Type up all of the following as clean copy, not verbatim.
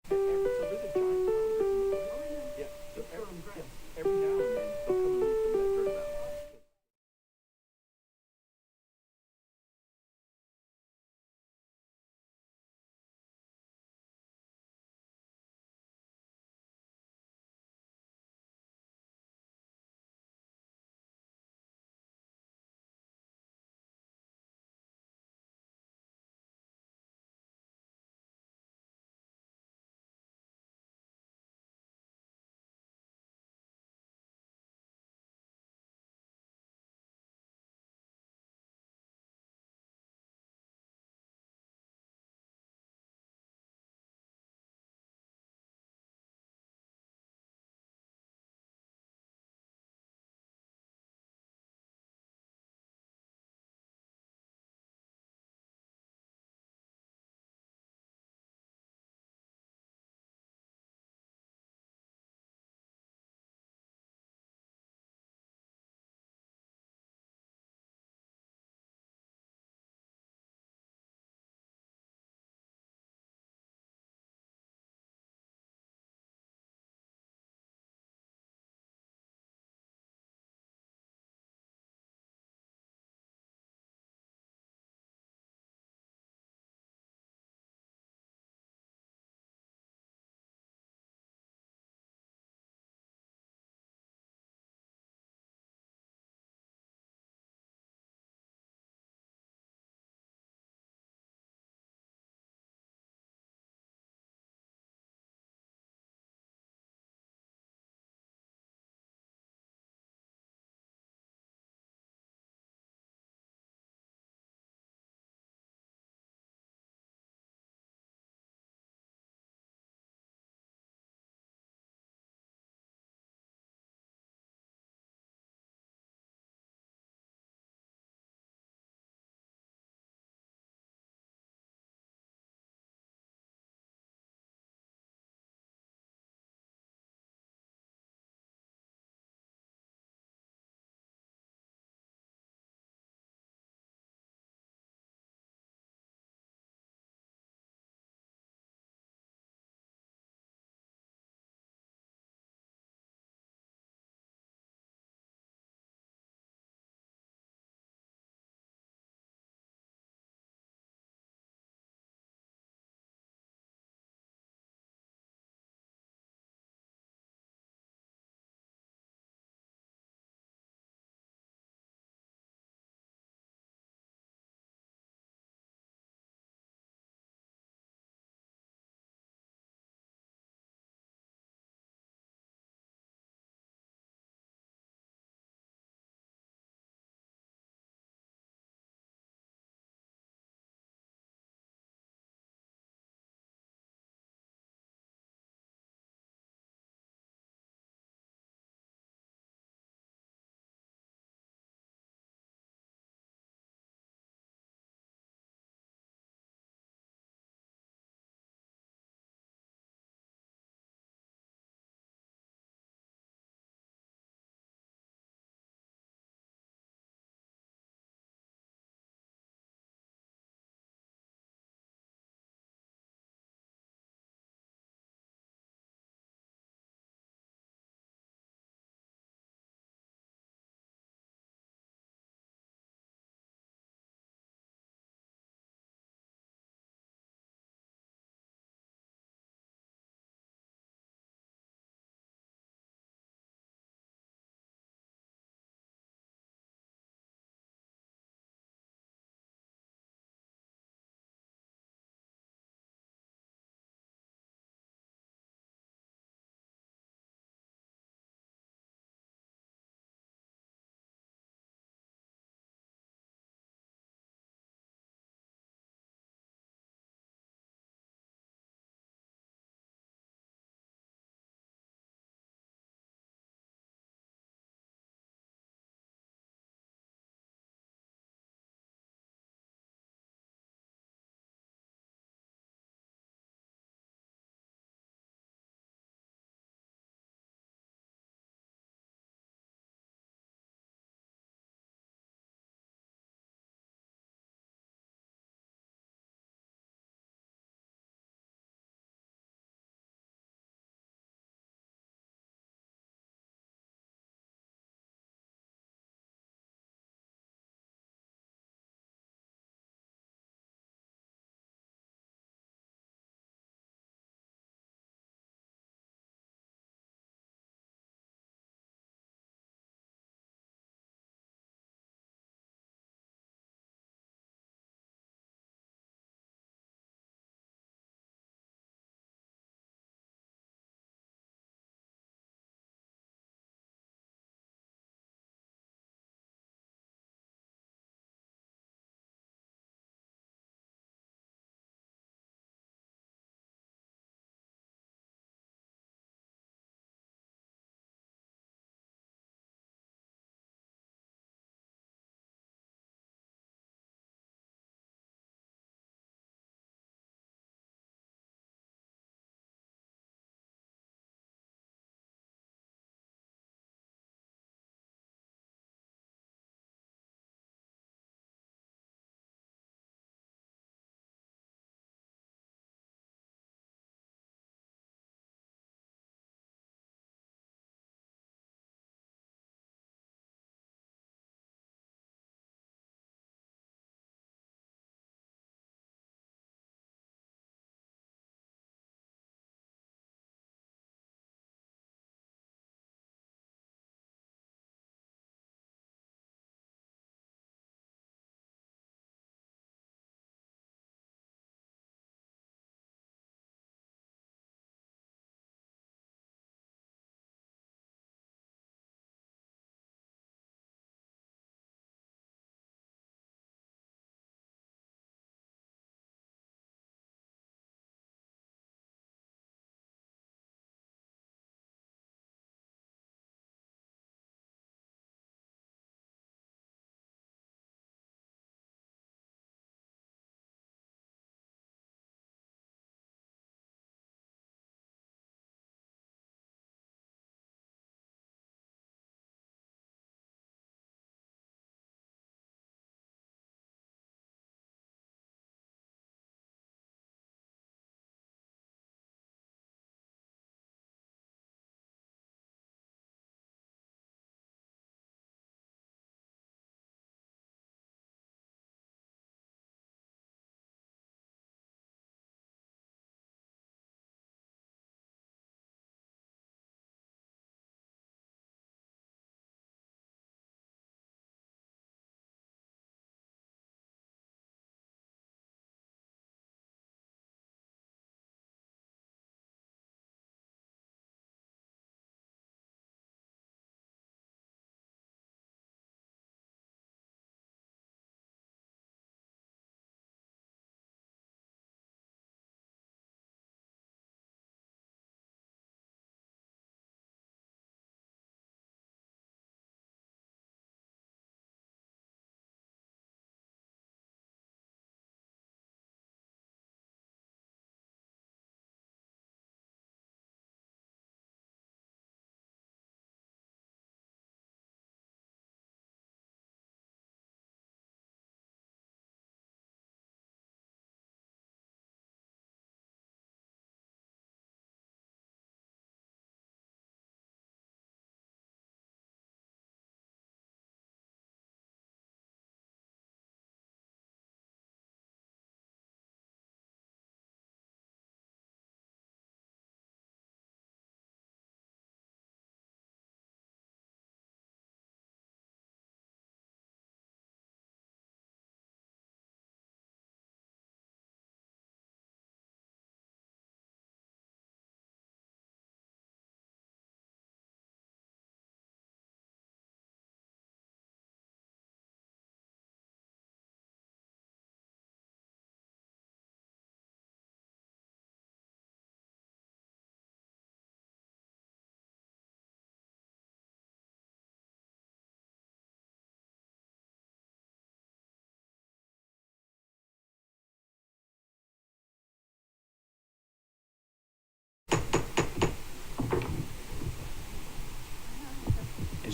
So there's a giant pond right in the middle. Oh, yeah. Yeah. So It's firm yeah, grass. every now and then they'll come and move some of that dirt about.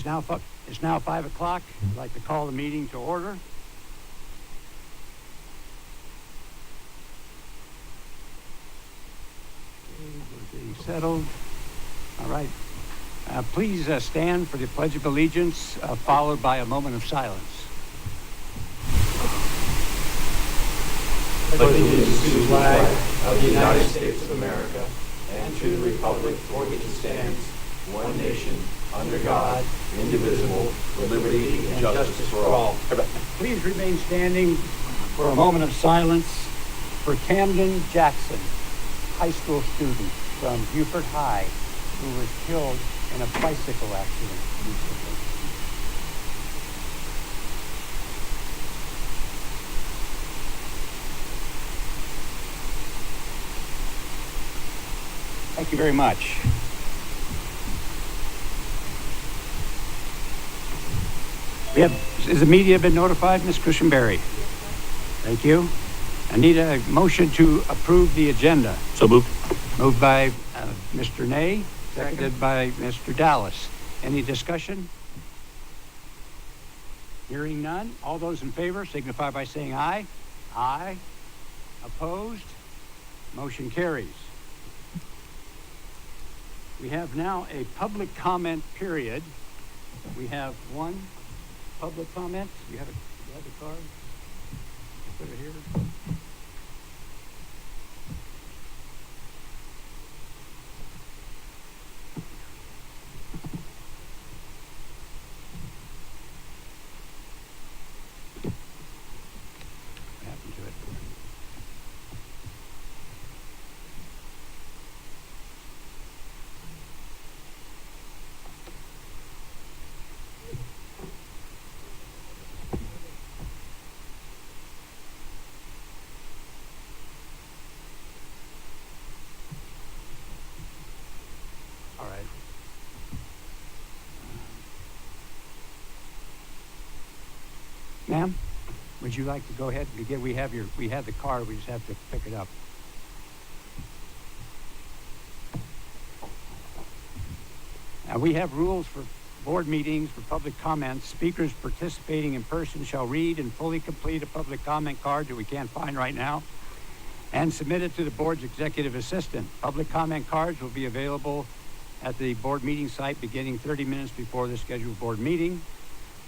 It's now 5 o'clock. I'd like to call the meeting to order. Okay, we're getting settled. All right. Please stand for the Pledge of Allegiance, followed by a moment of silence. Pledge allegiance to the flag of the United States of America and to the republic for which it stands, one nation, under God, indivisible, with liberty and justice for all. Please remain standing for a moment of silence for Camden Jackson, high school student from Beaufort High, who was killed in a bicycle accident recently. Thank you very much. Has the media been notified, Ms. Cushenberry? Thank you. I need a motion to approve the agenda. So moved. Moved by Mr. Ney, seconded by Mr. Dallas. Any discussion? Hearing none. All those in favor signify by saying aye. Aye. Opposed? Motion carries. We have now a public comment period. We have one public comment. You have the card? Put it here. What happened to it? All right. Ma'am, would you like to go ahead and begin? We have the card. We just have to pick it up. Now, we have rules for board meetings for public comments. Speakers participating in person shall read and fully complete a public comment card that we can't find right now and submit it to the board's executive assistant. Public comment cards will be available at the board meeting site beginning 30 minutes before the scheduled board meeting.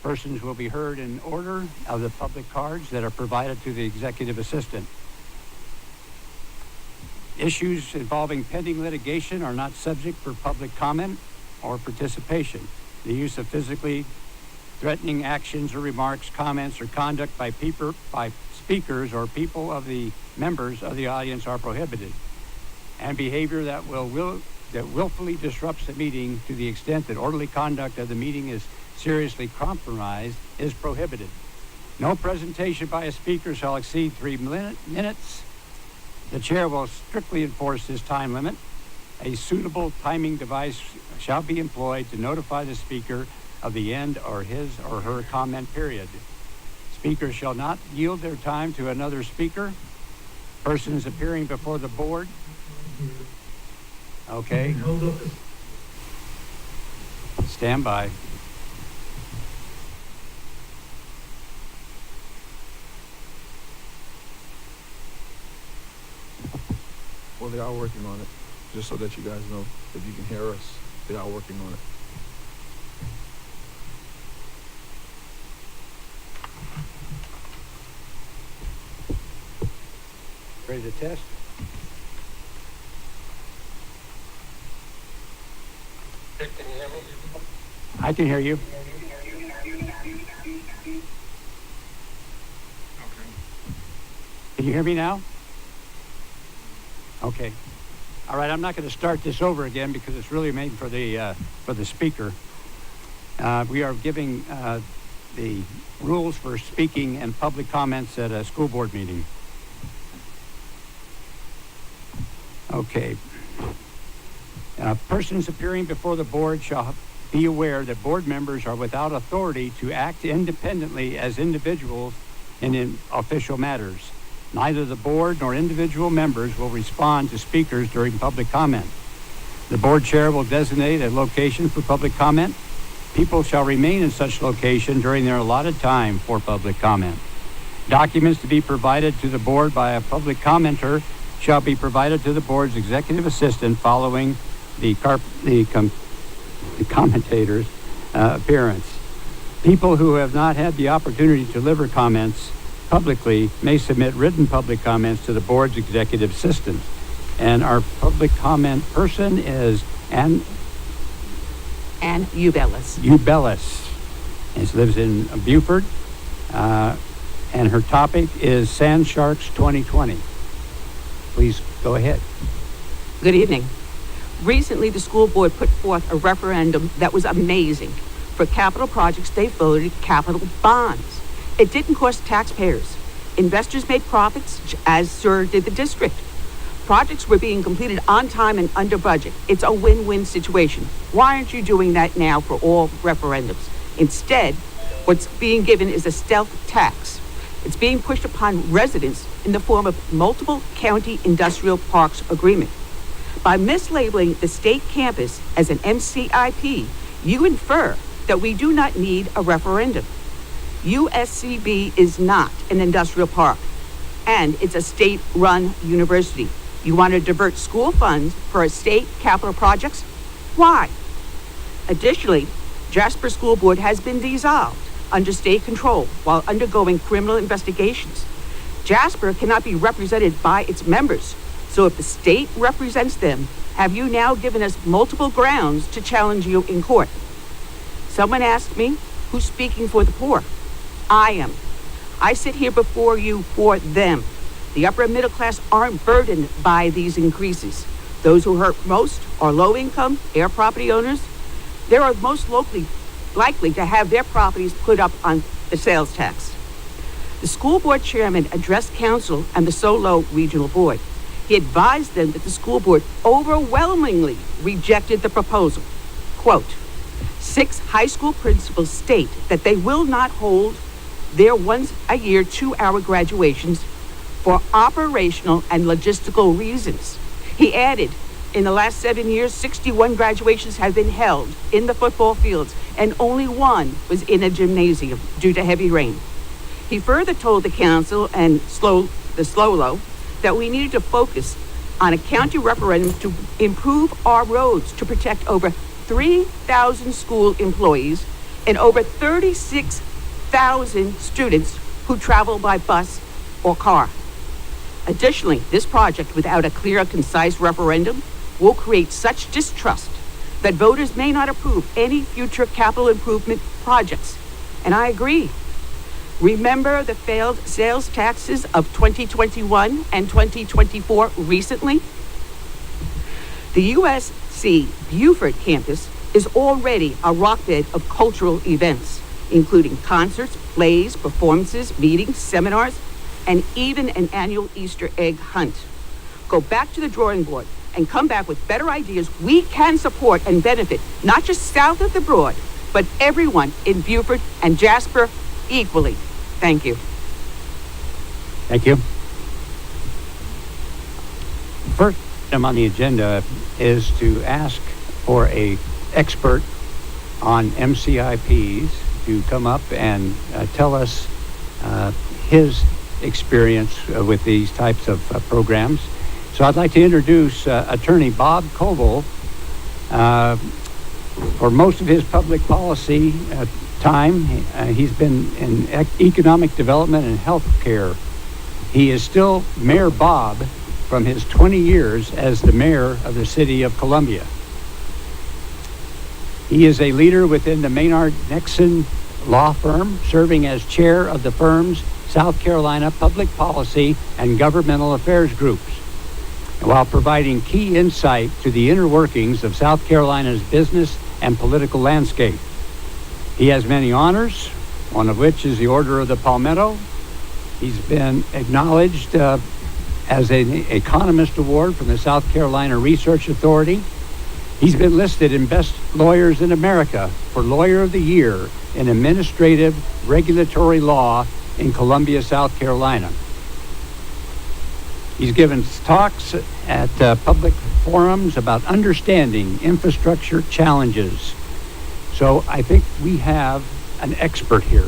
Persons will be heard in order of the public cards that are provided to the executive assistant. Issues involving pending litigation are not subject for public comment or participation. The use of physically threatening actions or remarks, comments, or conduct by speakers or people of the members of the audience are prohibited. And behavior that willfully disrupts the meeting to the extent that orderly conduct of the meeting is seriously compromised is prohibited. No presentation by a speaker shall exceed 3 minutes. The chair will strictly enforce this time limit. A suitable timing device shall be employed to notify the speaker of the end or his or her comment period. Speakers shall not yield their time to another speaker. Persons appearing before the board. Okay. Stand by. Well, they are working on it. Just so that you guys know, if you can hear us, they are working on it. Ready to test? Can you hear me? I can hear you. Okay. Can you hear me now? Okay. All right, I'm not going to start this over again because it's really made for the speaker. We are giving the rules for speaking and public comments at a school board meeting. Okay. Persons appearing before the board shall be aware that board members are without authority to act independently as individuals in official matters. Neither the board nor individual members will respond to speakers during public comment. The board chair will designate a location for public comment. people shall remain in such location during their allotted time for public comment. Documents to be provided to the board by a public commenter shall be provided to the board's executive assistant following the commentator's appearance. People who have not had the opportunity to deliver comments publicly may submit written public comments to the board's executive assistant. And our public comment person is Ann Ubellis. And she lives in Beaufort. And her topic is Sand Sharks 2020. Please go ahead. Good evening. Recently, the school board put forth a referendum that was amazing. For capital projects, they voted capital bonds. It didn't cost taxpayers. Investors made profits, as so did the district. Projects were being completed on time and under budget. It's a win-win situation. Why aren't you doing that now for all referendums? Instead, what's being given is a stealth tax. It's being pushed upon residents in the form of multiple county industrial parks agreement. By mislabeling the state campus as an MCIP, you infer that we do not need a referendum. USCB is not an industrial park, and it's a state-run university. You want to divert school funds for a state capital projects? Why? Additionally, Jasper School Board has been dissolved under state control while undergoing criminal investigations. Jasper cannot be represented by its members, so if the state represents them, have you now given us multiple grounds to challenge you in court? Someone asked me, who's speaking for the poor? I am. I sit here before you for them. The upper and middle class aren't burdened by these increases. Those who hurt most are low-income, air property owners. They are most likely to have their properties put up on the sales tax. The school board chairman addressed council and the Solo Regional Board. He advised them that the school board overwhelmingly rejected the proposal. Quote, 6 high school principals state that they will not hold their once-a-year 2-hour graduations for operational and logistical reasons. He added, in the last 7 years, 61 graduations have been held in the football fields, and only 1 was in a gymnasium due to heavy rain. He further told the council and the SLOLO that we needed to focus on a county referendum to improve our roads to protect over 3,000 school employees and over 36,000 students who travel by bus or car. Additionally, this project, without a clear, concise referendum, will create such distrust that voters may not approve any future capital improvement projects. And I agree. Remember the failed sales taxes of 2021 and 2024 recently? The USC Beaufort campus is already a rockbed of cultural events, including concerts, plays, performances, meetings, seminars, and even an annual Easter egg hunt. Go back to the drawing board and come back with better ideas we can support and benefit, not just south of the Broad, but everyone in Beaufort and Jasper equally. Thank you. Thank you. First item on the agenda is to ask for an expert on MCIPs to come up and tell us his experience with these types of programs. So I'd like to introduce Attorney Bob Koval. For most of his public policy time, he's been in economic development and health care. He is still Mayor Bob from his 20 years as the mayor of the city of Columbia. He is a leader within the Maynard Nixon law firm, serving as chair of the firm's South Carolina Public Policy and Governmental Affairs groups, while providing key insight to the inner workings of South Carolina's business and political landscape. He has many honors, one of which is the Order of the Palmetto. He's been acknowledged as an Economist Award from the South Carolina Research Authority. He's been listed in Best Lawyers in America for Lawyer of the Year in Administrative Regulatory Law in Columbia, South Carolina. He's given talks at public forums about understanding infrastructure challenges. So I think we have an expert here,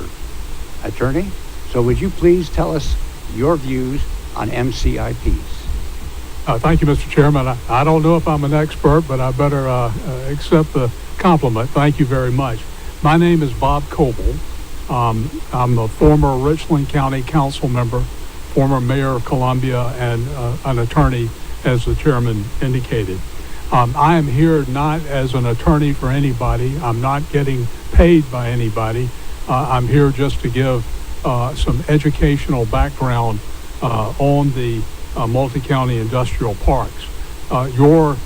attorney. So would you please tell us your views on MCIPs? Thank you, Mr. Chairman. I don't know if I'm an expert, but I better accept the compliment. Thank you very much. My name is Bob Coble. I'm a former Richland County Council member, former mayor of Columbia, and an attorney, as the chairman indicated. I am here not as an attorney for anybody. I'm not getting paid by anybody. I'm here just to give some educational background on the multi-county industrial parks. Your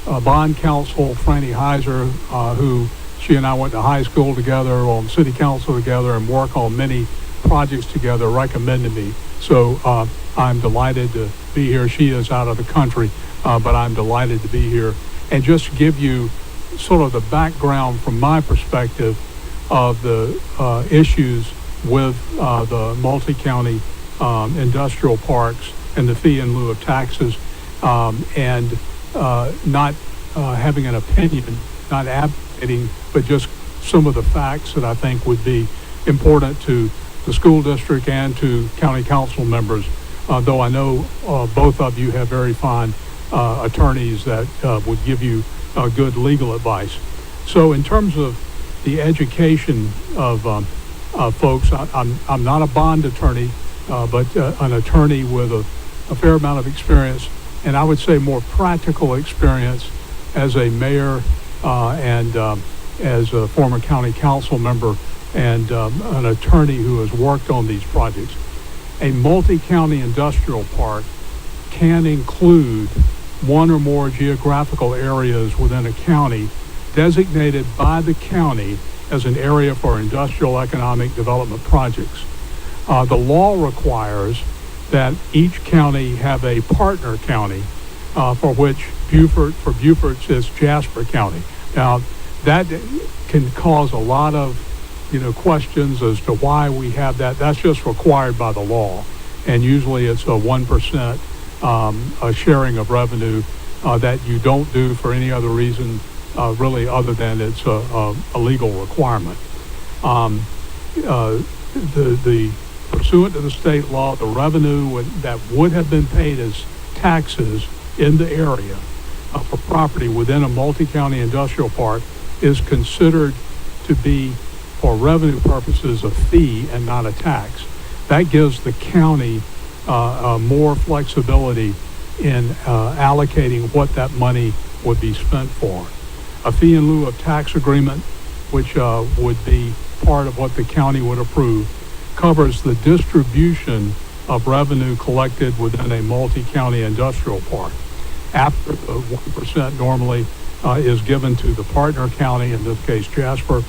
bond counsel, Franny Heiser, who she and I went to high school together, on city council together, and work on many projects together, recommended me. So I'm delighted to be here. She is out of the country, but I'm delighted to be here and just give you sort of the background from my perspective of the issues with the multi-county industrial parks and the fee in lieu of taxes, and not having an opinion, not advocating, but just some of the facts that I think would be important to the school district and to county council members, though I know both of you have very fine attorneys that would give you good legal advice. So in terms of the education of folks, I'm not a bond attorney, but an attorney with a fair amount of experience, and I would say more practical experience as a mayor and as a former county council member and an attorney who has worked on these projects. A multi-county industrial park can include one or more geographical areas within a county designated by the county as an area for industrial economic development projects. The law requires that each county have a partner county, for which for Beaufort is Jasper County. Now, that can cause a lot of questions as to why we have that. That's just required by the law, and usually it's a 1% a sharing of revenue that you don't do for any other reason, really, other than it's a legal requirement. The pursuant to the state law, the revenue that would have been paid as taxes in the area for property within a multi-county industrial park is considered to be, for revenue purposes, a fee and not a tax. That gives the county more flexibility in allocating what that money would be spent for. A fee in lieu of tax agreement, which would be part of what the county would approve, covers the distribution of revenue collected within a multi-county industrial park. After the 1% normally is given to the partner county, in this case Jasper,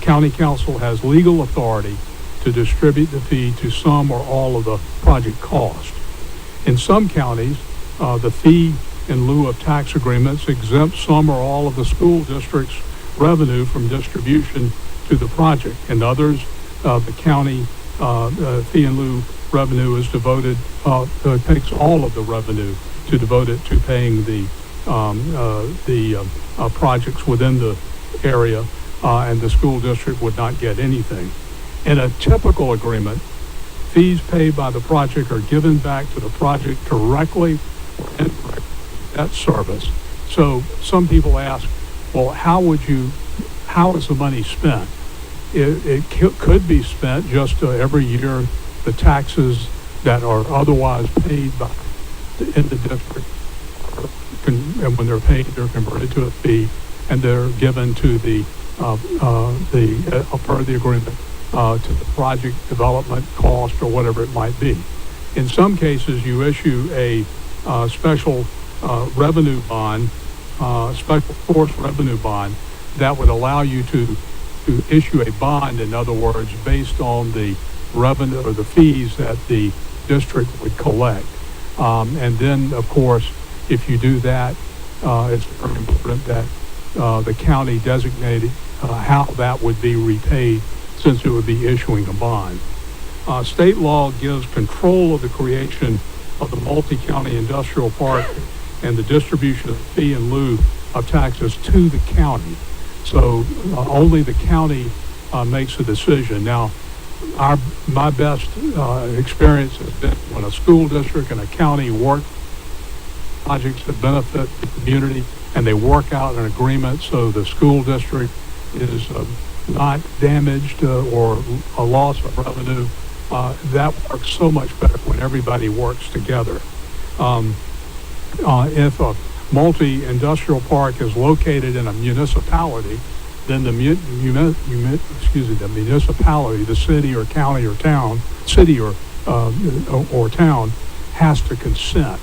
county council has legal authority to distribute the fee to some or all of the project cost. In some counties, the fee in lieu of tax agreements exempt some or all of the school district's revenue from distribution to the project. In others, the county fee in lieu revenue is devoted, takes all of the revenue to devote it to paying the projects within the area, and the school district would not get anything. In a typical agreement, fees paid by the project are given back to the project directly or indirectly, debt service. So some people ask, well, how is the money spent? It could be spent just every year, the taxes that are otherwise paid in the district, and when they're paid, they're converted to a fee, and they're given to the part of the agreement to the project development cost or whatever it might be. In some cases, you issue a special revenue bond, special source revenue bond that would allow you to issue a bond, in other words, based on the revenue or the fees that the district would collect. And then, of course, if you do that, it's very important that the county designated how that would be repaid, since it would be issuing a bond. State law gives control of the creation of the multi-county industrial park and the distribution of fee in lieu of taxes to the county. So only the county makes a decision. Now, my best experience has been when a school district and a county work projects that benefit the community, and they work out an agreement so the school district is not damaged or a loss of revenue. That works so much better when everybody works together. If a multi-industrial park is located in a municipality, then the municipality, the city or county or town, or town, has to consent.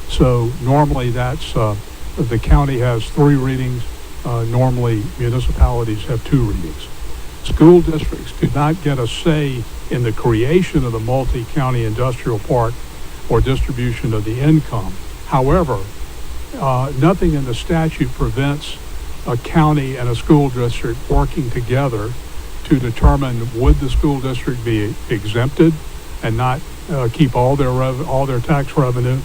So normally that's the county has 3 readings. Normally municipalities have 2 readings. School districts do not get a say in the creation of the multi-county industrial park or distribution of the income. However, nothing in the statute prevents a county and a school district working together to determine would the school district be exempted and not keep all their tax revenue,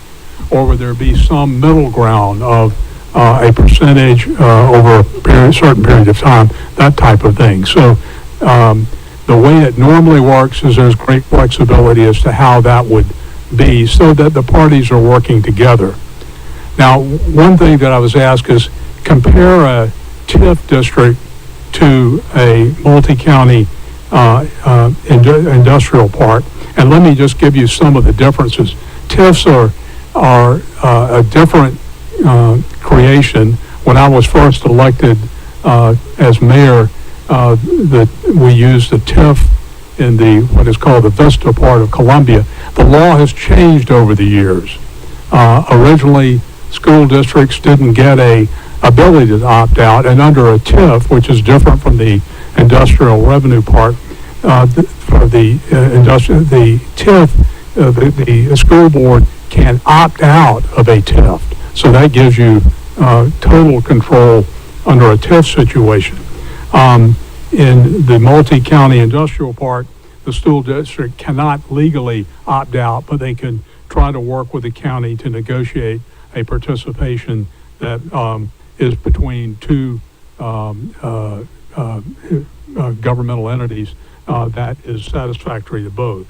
or would there be some middle ground of a percentage over a certain period of time, that type of thing. So the way it normally works is there's great flexibility as to how that would be so that the parties are working together. Now, one thing that I was asked is compare a TIF district to a multi-county industrial park, and let me just give you some of the differences. TIFs are a different creation. When I was first elected as mayor, we used the TIF in what is called the Vista part of Columbia. The law has changed over the years. Originally, school districts didn't get a ability to opt out, and under a TIF, which is different from the industrial revenue part, for the TIF, the school board can opt out of a TIF. So that gives you total control under a TIF situation. In the multi-county industrial park, the school district cannot legally opt out, but they can try to work with the county to negotiate a participation that is between 2 governmental entities that is satisfactory to both.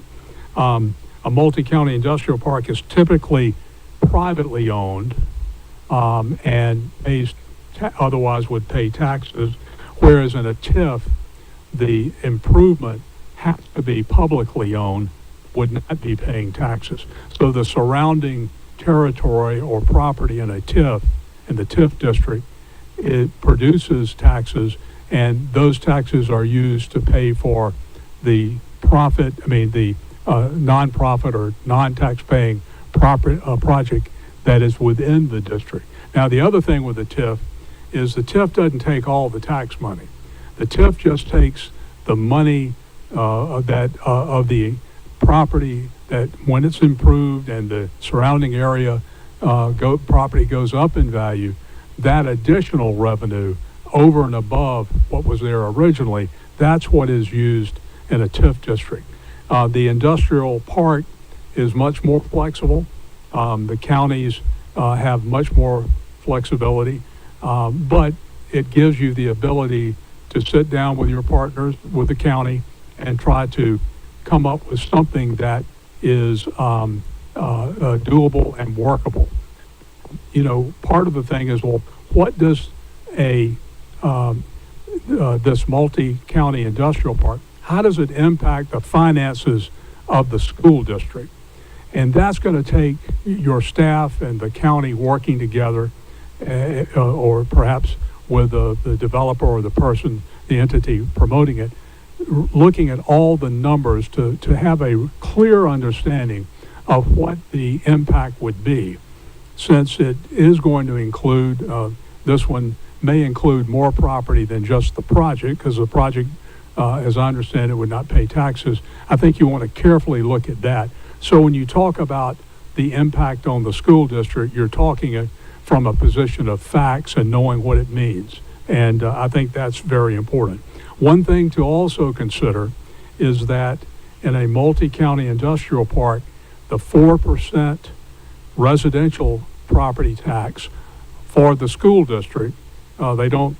A multi-county industrial park is typically privately owned and otherwise would pay taxes, whereas in a TIF, the improvement has to be publicly owned, would not be paying taxes. So the surrounding territory or property in a TIF, in the TIF district, it produces taxes, and those taxes are used to pay for the nonprofit or non-tax paying project that is within the district. Now, the other thing with the TIF is the TIF doesn't take all the tax money. The TIF just takes the money of the property that, when it's improved and the surrounding area property goes up in value, that additional revenue over and above what was there originally, that's what is used in a TIF district. The industrial park is much more flexible. The counties have much more flexibility, but it gives you the ability to sit down with your partners, with the county, and try to come up with something that is doable and workable. You know, part of the thing is, well, what does this multi-county industrial park, how does it impact the finances of the school district? And that's going to take your staff and the county working together, or perhaps with the developer or the person, the entity promoting it, looking at all the numbers to have a clear understanding of what the impact would be, since it is going to include, this one may include more property than just the project, because the project, as I understand it, would not pay taxes. I think you want to carefully look at that. So when you talk about the impact on the school district, you're talking from a position of facts and knowing what it means. And I think that's very important. One thing to also consider is that in a multi-county industrial park, the 4% residential property tax for the school district, you don't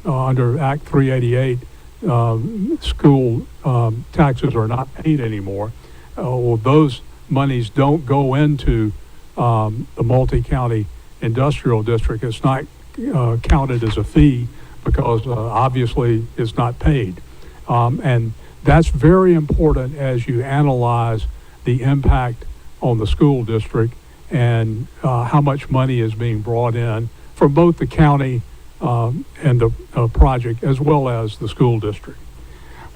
under Act 388, school taxes are not paid anymore. Well, those monies don't go into the multi-county industrial district. It's not counted as a fee because obviously it's not paid. And that's very important as you analyze the impact on the school district and how much money is being brought in from both the county and the project as well as the school district.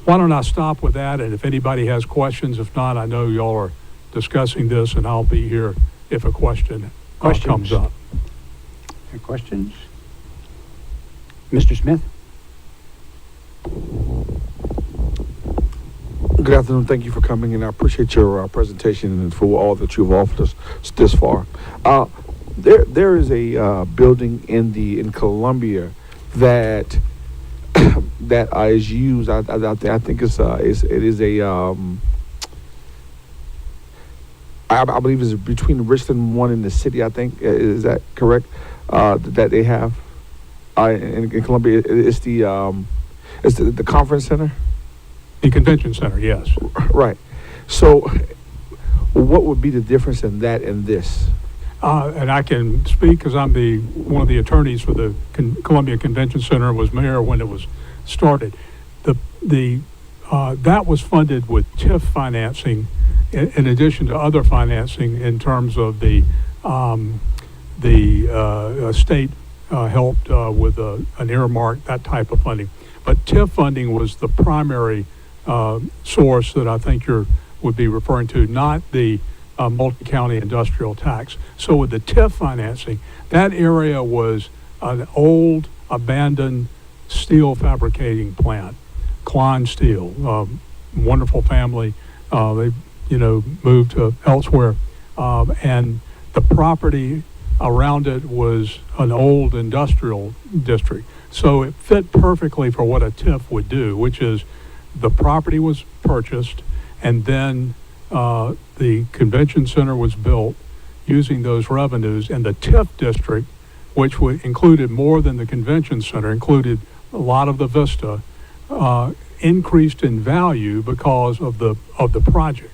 Why don't I stop with that, and if anybody has questions, if not, I know y'all are discussing this, and I'll be here if a question comes up. Any questions? Mr. Smith? Good afternoon. Thank you for coming, and I appreciate your presentation and for all that you've offered us this far. There is a building in Columbia that that is used. I think it is a I believe it's between Richland 1 and the city. I think is that correct? That they have in Columbia. It's the conference center. The convention center, yes. Right. So, what would be the difference in that and this? And I can speak because I'm one of the attorneys for the Columbia Convention Center and was mayor when it was started. That was funded with TIF financing, in addition to other financing in terms of the state helped with an earmark, that type of funding. But TIF funding was the primary source that I think would be referring to, not the multi-county industrial tax. So with the TIF financing, that area was an old abandoned steel fabricating plant, Klein Steel, wonderful family. They moved to elsewhere, and the property around it was an old industrial district. So it fit perfectly for what a TIF would do, which is the property was purchased, and then the convention center was built using those revenues, and the TIF district, which included more than the convention center, included a lot of the Vista, increased in value because of the project.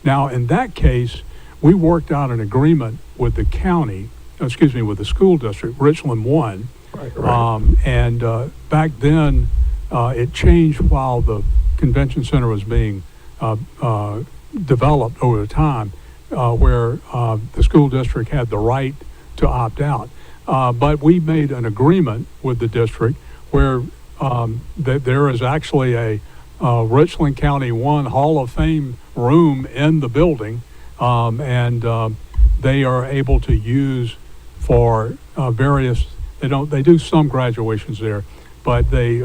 Now, in that case, we worked out an agreement with the county, with the school district, Richland 1. Right. And back then, it changed while the convention center was being developed over time, where the school district had the right to opt out. But we made an agreement with the district where there is actually a Richland County 1 Hall of Fame room in the building, and they are able to use for various. They do some graduations there, but they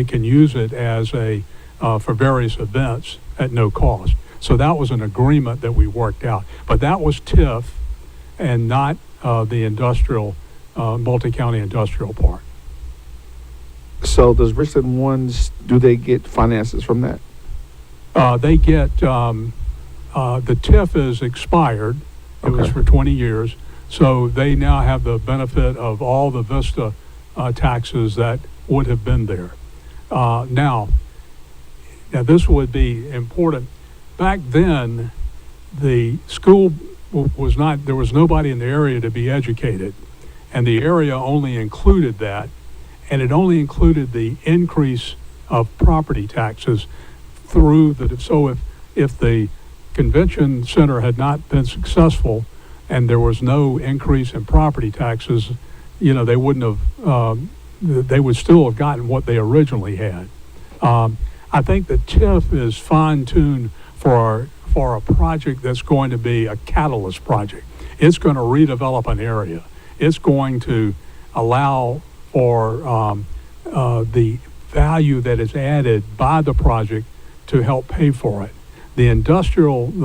can use it as for various events at no cost. So that was an agreement that we worked out. But that was TIF and not the industrial, multi-county industrial park. So does Richland 1s, do they get finances from that? They get, the TIF is expired. It was for 20 years. So they now have the benefit of all the Vista taxes that would have been there. Now, this would be important. Back then, the school there was nobody in the area to be educated. And the area only included that. And it only included the increase of property taxes so if the convention center had not been successful and there was no increase in property taxes, they wouldn't have, they would still have gotten what they originally had. I think the TIF is fine-tuned for a project that's going to be a catalyst project. It's going to redevelop an area. It's going to allow for the value that is added by the project to help pay for it. The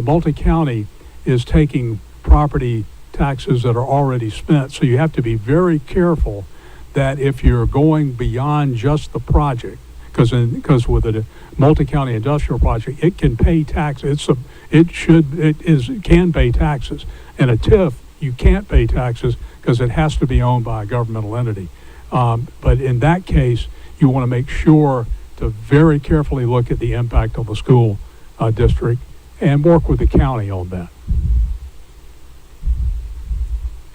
multi-county is taking property taxes that are already spent, so you have to be very careful that if you're going beyond just the project, because with a multi-county industrial project, it can pay taxes. It can pay taxes. In a TIF, you can't pay taxes because it has to be owned by a governmental entity. But in that case, you want to make sure to very carefully look at the impact on the school district and work with the county on that.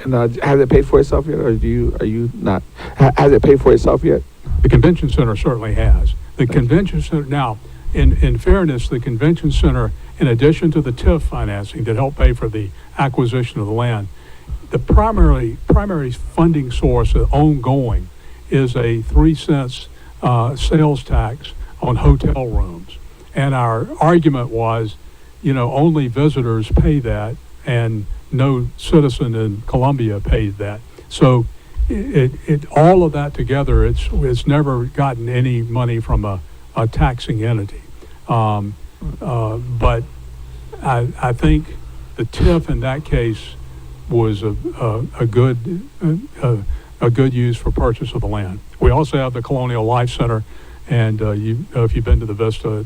And has it paid for itself yet, or are you not? Has it paid for itself yet? The convention center certainly has. The convention center, now, in fairness, the convention center, in addition to the TIF financing that helped pay for the acquisition of the land, the primary funding source ongoing is a 3 cents sales tax on hotel rooms. And our argument was, only visitors pay that, and no citizen in Columbia paid that. So it all of that together, it's never gotten any money from a taxing entity. But I think the TIF in that case was a good use for purchase of the land. We also have the Colonial Life Center, and if you've been to the Vista,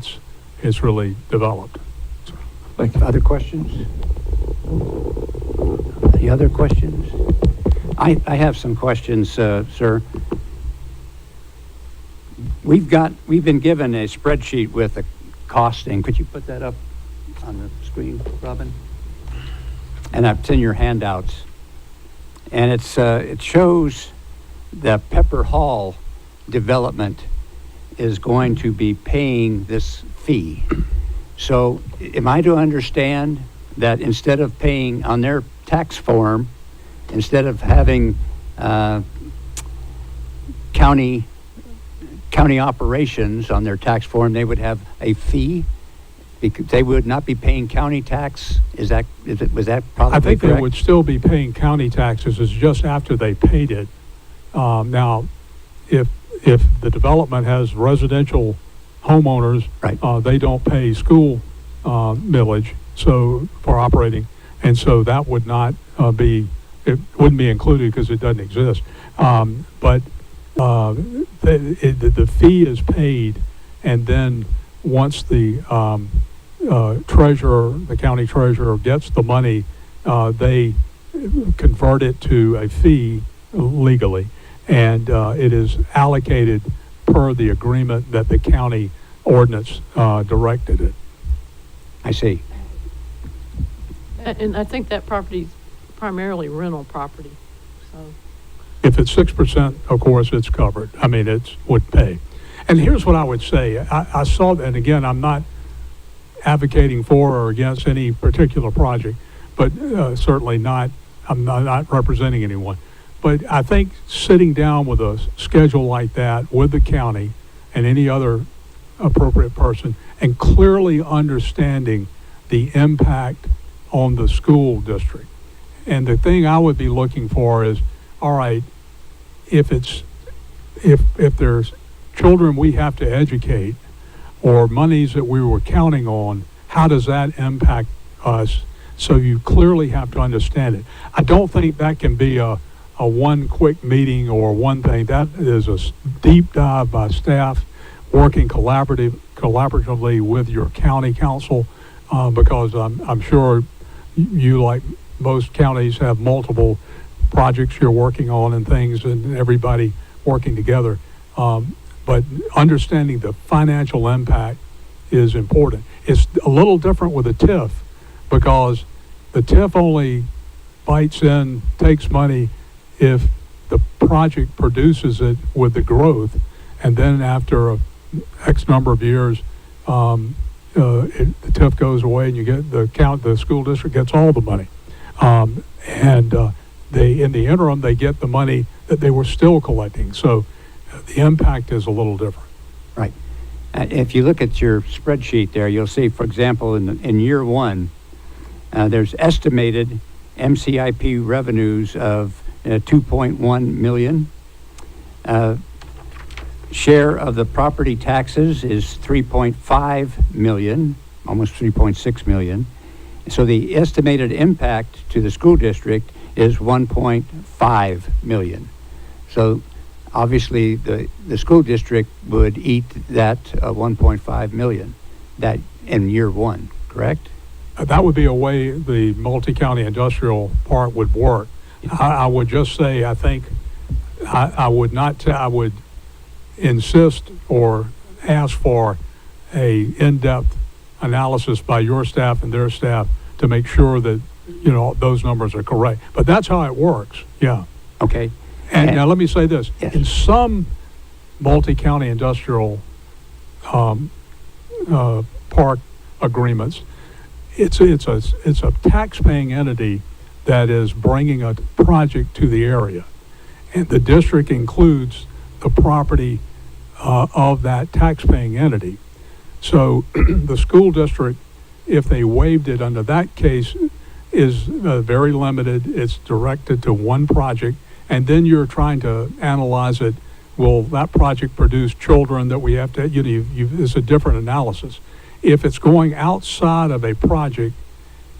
it's really developed. Thank you. Other questions? Any other questions? I have some questions, sir. We've been given a spreadsheet with a costing. Could you put that up on the screen, Robin? And it's in your handouts. And it shows the Pepper Hall development is going to be paying this fee. So am I to understand that instead of paying on their tax form, instead of having county operations on their tax form, they would have a fee? Because they would not be paying county tax? Was that probably I think correct? they would still be paying county taxes. It's just after they paid it. Now, if the development has residential homeowners, Right. They don't pay school millage for operating, and so that would not it wouldn't be included because it doesn't exist. But the fee is paid, and then once the the county treasurer gets the money, they convert it to a fee legally, and it is allocated per the agreement that the county ordinance directed it. I see. And I think that property's primarily rental property, so. If it's 6%, of course, it's covered. I mean, it would pay. And here's what I would say. I saw, and again, I'm not advocating for or against any particular project, but certainly not, I'm not representing anyone. But I think sitting down with a schedule like that with the county and any other appropriate person and clearly understanding the impact on the school district. And the thing I would be looking for is, all right, if there's children we have to educate or monies that we were counting on, how does that impact us? So you clearly have to understand it. I don't think that can be a one quick meeting or one thing. That is a deep dive by staff working collaboratively with your county council, because I'm sure you, like most counties, have multiple projects you're working on and things, and everybody working together. But understanding the financial impact is important. It's a little different with a TIF, because the TIF only bites in, takes money if the project produces it with the growth, and then after X number of years, the TIF goes away, and you get the school district gets all the money, and they, in the interim, they get the money that they were still collecting. So the impact is a little different. Right. If you look at your spreadsheet there, you'll see, for example, in year one, there's estimated MCIP revenues of 2.1 million. Share of the property taxes is 3.5 million, almost 3.6 million. So the estimated impact to the school district is 1.5 million. So obviously the school district would eat that 1.5 million that in year one, correct? That would be a way the multi-county industrial part would work. I would just say, I think, I would not, I would insist or ask for a in-depth analysis by your staff and their staff to make sure that, those numbers are correct. But that's how it works, yeah. Okay. And now let me say this. Yes. In some multi-county industrial park agreements, it's a tax-paying entity that is bringing a project to the area. And the district includes the property of that tax-paying entity. So the school district, if they waived it under that case, is very limited. It's directed to one project, and then you're trying to analyze it. Will that project produce children that we have to, it's a different analysis. If it's going outside of a project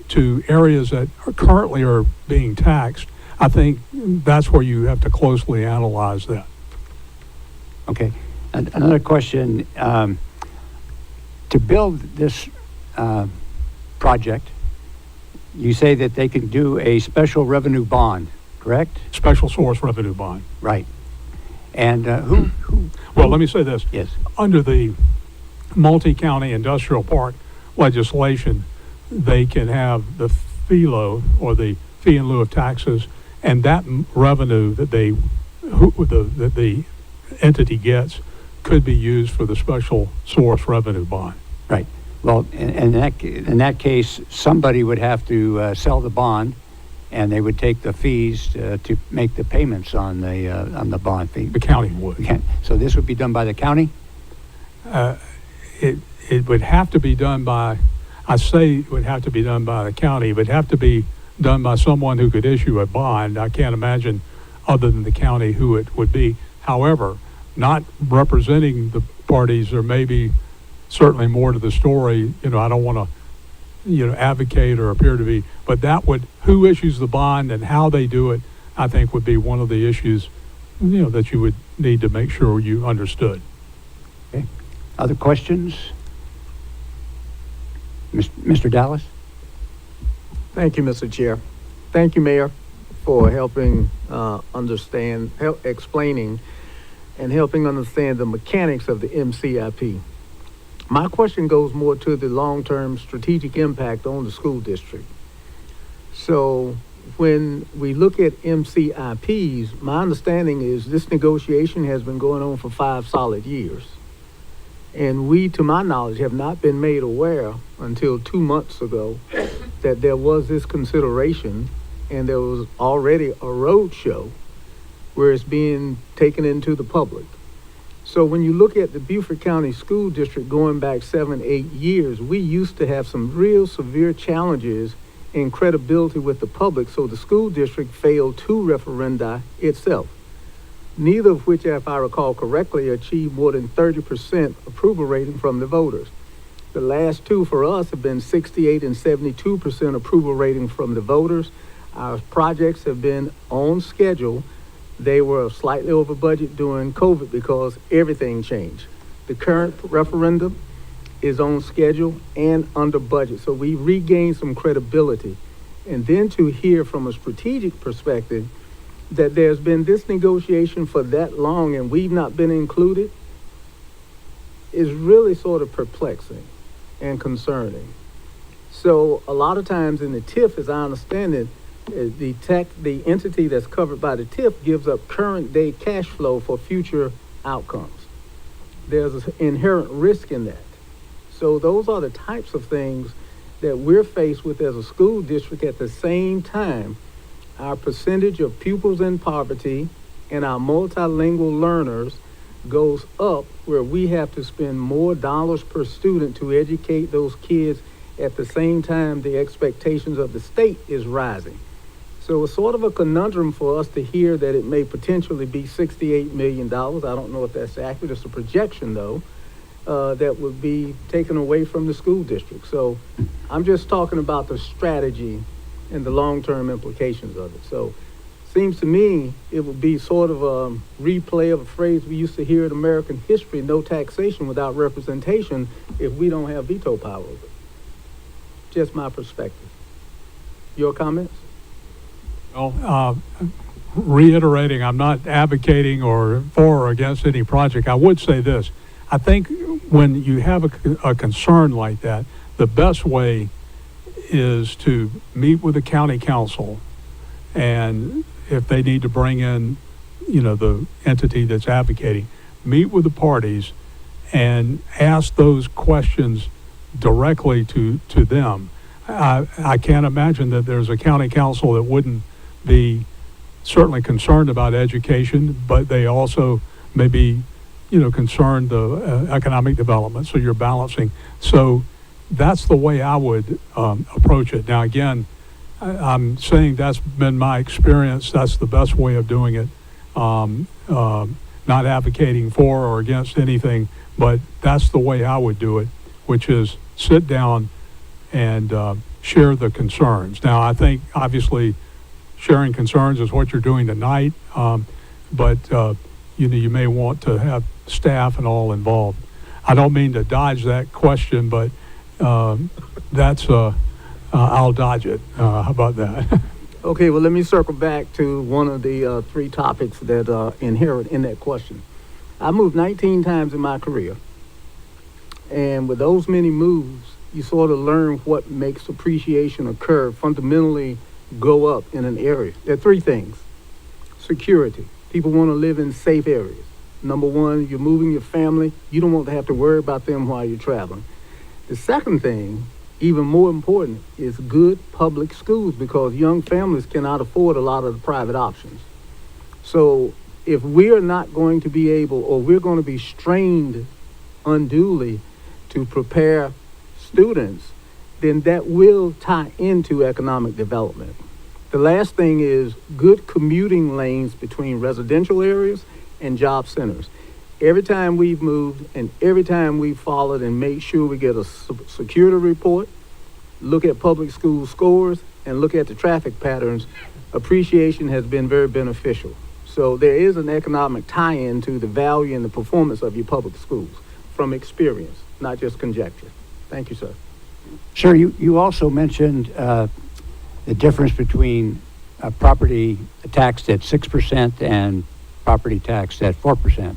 to areas that currently are being taxed, I think that's where you have to closely analyze that. Okay. And another question. To build this project, you say that they can do a special revenue bond, correct? Special source revenue bond. Right. And Well, let me say this. Yes. Under the multi-county industrial park legislation, they can have the FELO, or the fee in lieu of taxes, and that revenue that that the entity gets could be used for the special source revenue bond. Right. Well, in that case, somebody would have to sell the bond, and they would take the fees to make the payments on the bond fee. The county would. So this would be done by the county? It would have to be done by, I say it would have to be done by the county. It would have to be done by someone who could issue a bond. I can't imagine, other than the county, who it would be. However, not representing the parties, there may be certainly more to the story. I don't want to, advocate or appear to be, but who issues the bond and how they do it, I think would be one of the issues, that you would need to make sure you understood. Okay. Other questions? Mr. Dallas? Thank you, Mr. Chair. Thank you, Mayor, for helping explaining and helping understand the mechanics of the MCIP. My question goes more to the long-term strategic impact on the school district. So when we look at MCIPs, my understanding is this negotiation has been going on for 5 solid years. And we, to my knowledge, have not been made aware until 2 months ago that there was this consideration, and there was already a road show where it's being taken into the public. So when you look at the Beaufort County School District going back 7, 8 years, we used to have some real severe challenges in credibility with the public, so the school district failed 2 referenda itself, neither of which, if I recall correctly, achieved more than 30% approval rating from the voters. The last 2 for us have been 68 and 72% approval rating from the voters. Our projects have been on schedule. They were slightly over budget during COVID because everything changed. The current referendum is on schedule and under budget, so we regained some credibility. And then to hear from a strategic perspective that there's been this negotiation for that long and we've not been included is really sort of perplexing and concerning. So a lot of times in the TIF, as I understand it, the entity that's covered by the TIF gives up current day cash flow for future outcomes. There's an inherent risk in that. So those are the types of things that we're faced with as a school district. At the same time, our percentage of pupils in poverty and our multilingual learners goes up, where we have to spend more dollars per student to educate those kids. At the same time, the expectations of the state is rising. So it's sort of a conundrum for us to hear that it may potentially be $68 million. I don't know if that's accurate. It's a projection, though, that would be taken away from the school district. So I'm just talking about the strategy and the long-term implications of it. So it seems to me it would be sort of a replay of a phrase we used to hear in American history: no taxation without representation, if we don't have veto power over it. Just my perspective. Your comments? Well, reiterating, I'm not advocating or for or against any project. I would say this. I think when you have a concern like that, the best way is to meet with the county council, and if they need to bring in, the entity that's advocating, meet with the parties and ask those questions directly to them. I can't imagine that there's a county council that wouldn't be certainly concerned about education, but they also may be, concerned the economic development. So you're balancing. So that's the way I would approach it. Now, again, I'm saying that's been my experience. That's the best way of doing it. Not advocating for or against anything, but that's the way I would do it, which is sit down and share the concerns. Now, I think obviously sharing concerns is what you're doing tonight, but you may want to have staff and all involved. I don't mean to dodge that question, but I'll dodge it. How about that? Okay, well, let me circle back to one of the three topics that are inherent in that question. I moved 19 times in my career, and with those many moves, you sort of learn what makes appreciation occur, fundamentally go up in an area. There are three things. Security. People want to live in safe areas. Number one, you're moving your family. You don't want to have to worry about them while you're traveling. The second thing, even more important, is good public schools, because young families cannot afford a lot of the private options. So if we're not going to be able, or we're going to be strained unduly to prepare students, then that will tie into economic development. The last thing is good commuting lanes between residential areas and job centers. Every time we've moved and every time we've followed and made sure we get a security report, look at public school scores, and look at the traffic patterns, appreciation has been very beneficial. So there is an economic tie-in to the value and the performance of your public schools from experience, not just conjecture. Thank you, sir. Sir, you also mentioned the difference between property taxed at 6% and property taxed at 4%.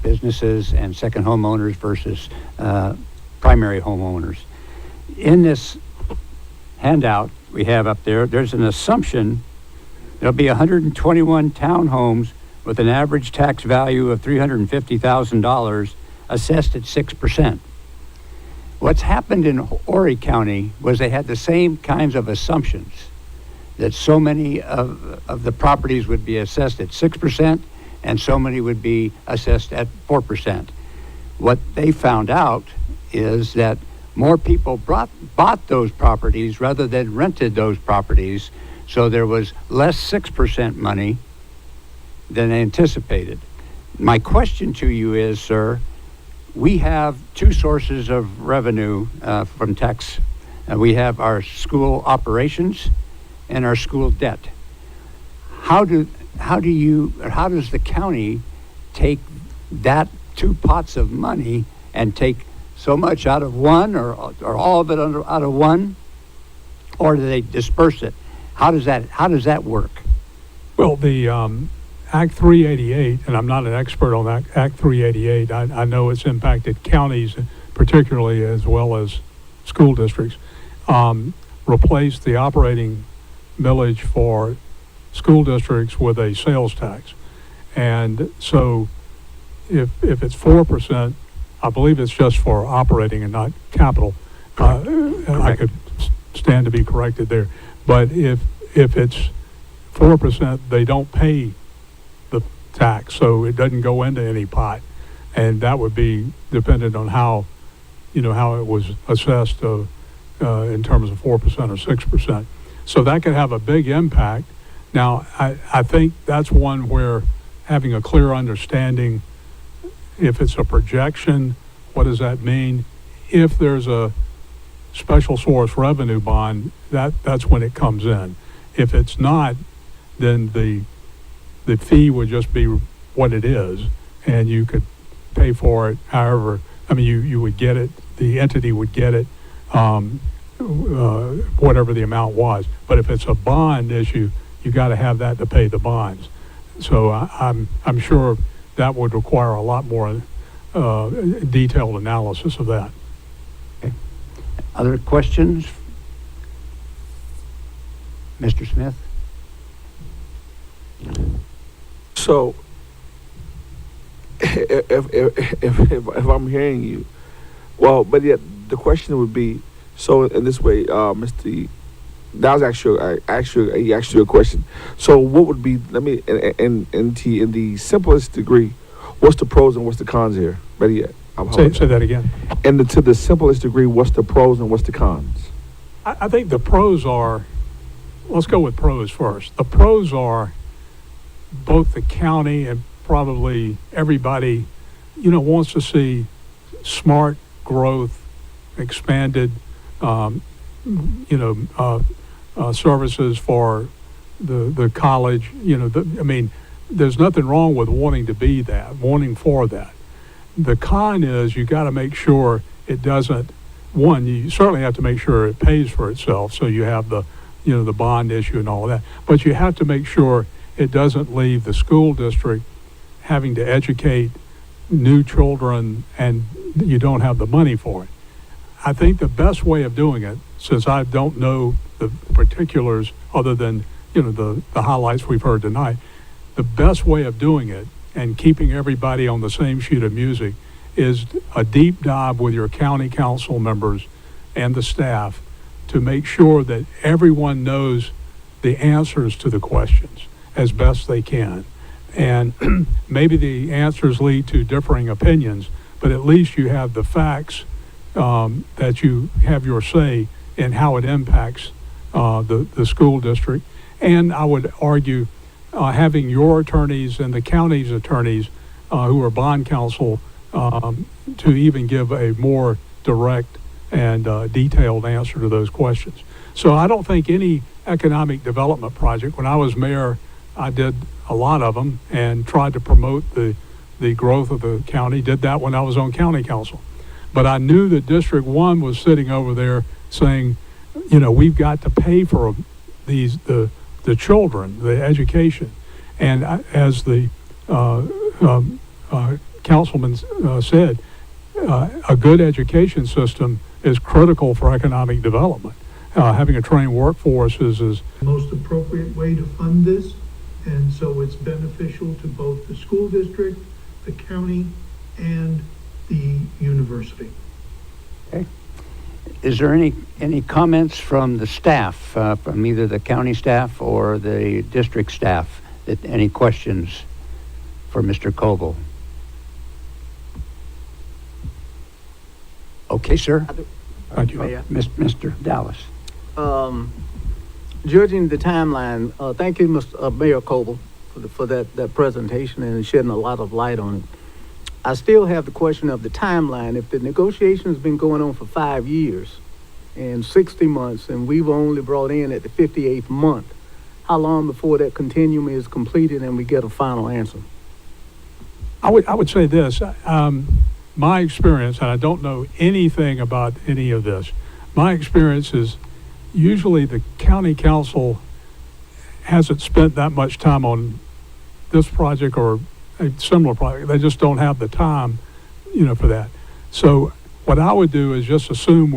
Businesses and second homeowners versus primary homeowners. In this handout we have up there, there's an assumption there'll be 121 townhomes with an average tax value of $350,000 assessed at 6%. What's happened in Horry County was they had the same kinds of assumptions, that so many of the properties would be assessed at 6% and so many would be assessed at 4%. What they found out is that more people bought those properties rather than rented those properties, so there was less 6% money than anticipated. My question to you is, sir, we have two sources of revenue from tax. We have our school operations and our school debt. How does the county take that two pots of money and take so much out of one, or all of it out of one, or do they disperse it? How does that work? Well, the Act 388, and I'm not an expert on that, Act 388, I know it's impacted counties particularly as well as school districts, replaced the operating millage for school districts with a sales tax. And so if it's 4%, I believe it's just for operating and not capital. I could stand to be corrected there. But if it's 4%, they don't pay the tax, so it doesn't go into any pot. And that would be dependent on how it was assessed in terms of 4% or 6%. So that could have a big impact. Now, I think that's one where having a clear understanding, if it's a projection, what does that mean? If there's a special source revenue bond, that's when it comes in. If it's not, then the fee would just be what it is, and you could pay for it however. I mean, you would get it, the entity would get it, whatever the amount was. But if it's a bond issue, you got to have that to pay the bonds. So I'm sure that would require a lot more detailed analysis of that. Other questions? Mr. Smith? So, if I'm hearing you, well, but yet the question would be, so in this way, Mr. That was he asked you a question. So what would be, let me, in the simplest degree, what's the pros and what's the cons here? Better yet. Say that again. And to the simplest degree, what's the pros and what's the cons? I think the pros are, let's go with pros first. The pros are both the county and probably everybody, wants to see smart growth, expanded, services for the college. There's nothing wrong with wanting for that. The con is you got to make sure it doesn't. One, you certainly have to make sure it pays for itself. So you have the bond issue and all of that. But you have to make sure it doesn't leave the school district having to educate new children and you don't have the money for it. I think the best way of doing it, since I don't know the particulars other than, the highlights we've heard tonight, the best way of doing it and keeping everybody on the same sheet of music is a deep dive with your county council members and the staff to make sure that everyone knows the answers to the questions as best they can. And maybe the answers lead to differing opinions, but at least you have the facts that you have your say in how it impacts the school district. And I would argue having your attorneys and the county's attorneys who are bond counsel to even give a more direct and detailed answer to those questions. So I don't think any economic development project, when I was mayor, I did a lot of them and tried to promote the growth of the county, did that when I was on county council. But I knew that District 1 was sitting over there saying, we've got to pay for the children, the education. And as the councilman said, a good education system is critical for economic development. Having a trained workforce is most appropriate way to fund this, and so it's beneficial to both the school district, the county, and the university. Okay. Is there any comments from the staff, from either the county staff or the district staff, any questions for Mr. Coble? Okay, sir. Thank you. Mr. Dallas. Judging the timeline, thank you, Mr. Mayor Coble, for that presentation and shedding a lot of light on it. I still have the question of the timeline. If the negotiation's been going on for 5 years and 60 months, and we've only brought in at the 58th month, how long before that continuum is completed and we get a final answer? I would say this, my experience, and I don't know anything about any of this, my experience is usually the county council hasn't spent that much time on this project or a similar project. They just don't have the time, for that. So what I would do is just assume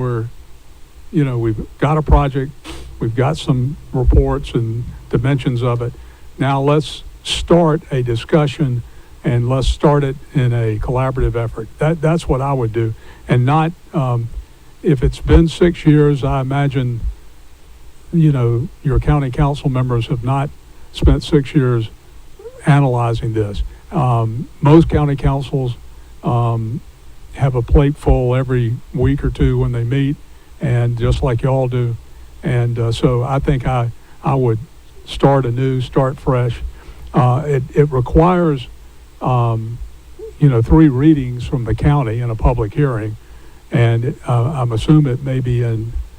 we've got a project, we've got some reports and dimensions of it. Now let's start a discussion and let's start it in a collaborative effort. That's what I would do. And not, if it's been 6 years, I imagine, your county council members have not spent 6 years analyzing this. Most county councils have a plate full every week or two when they meet, and just like y'all do. And so I think I would start anew, start fresh. It requires 3 readings from the county in a public hearing, and I'm assuming it may be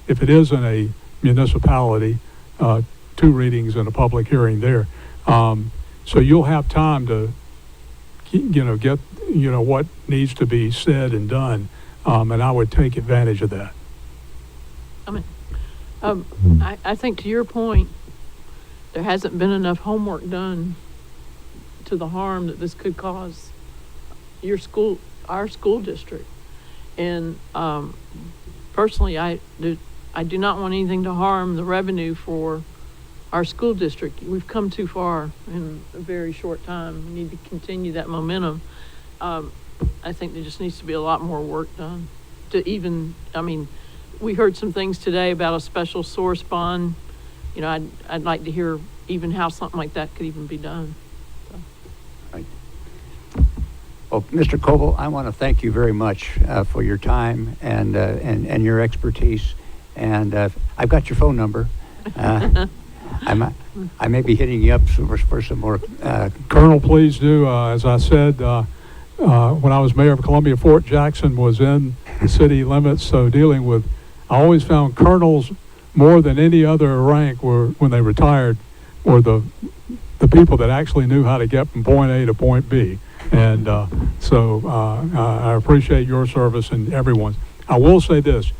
if it is in a municipality, 2 readings and a public hearing there. So you'll have time to, get, what needs to be said and done, and I would take advantage of that. I think to your point, there hasn't been enough homework done to the harm that this could cause our school district. And personally, I do not want anything to harm the revenue for our school district. We've come too far in a very short time. We need to continue that momentum. I think there just needs to be a lot more work done to even, I mean, we heard some things today about a special source bond. You know, I'd like to hear even how something like that could even be done. Right. Well, Mr. Coble, I want to thank you very much for your time and your expertise. And I've got your phone number. I may be hitting you up for some more. Colonel, please do. As I said, when I was mayor of Columbia, Fort Jackson was in the city limits, so I always found colonels more than any other rank when they retired, were the people that actually knew how to get from point A to point B. And so I appreciate your service and everyone's. I will say this,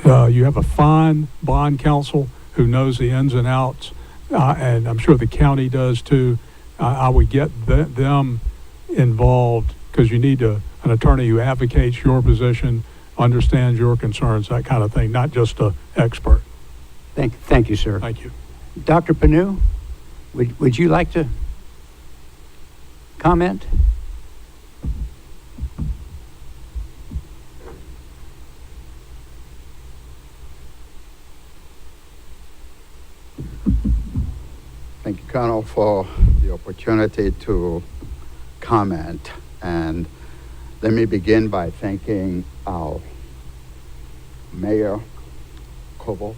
you have a fine bond counsel who knows the ins and outs, and I'm sure the county does too. I would get them involved, because you need an attorney who advocates your position, understands your concerns, that kind of thing, not just an expert. Thank you, sir. Thank you. Dr. Panu, would you like to comment? Thank you, Colonel, for the opportunity to comment. And let me begin by thanking our Mayor Coble.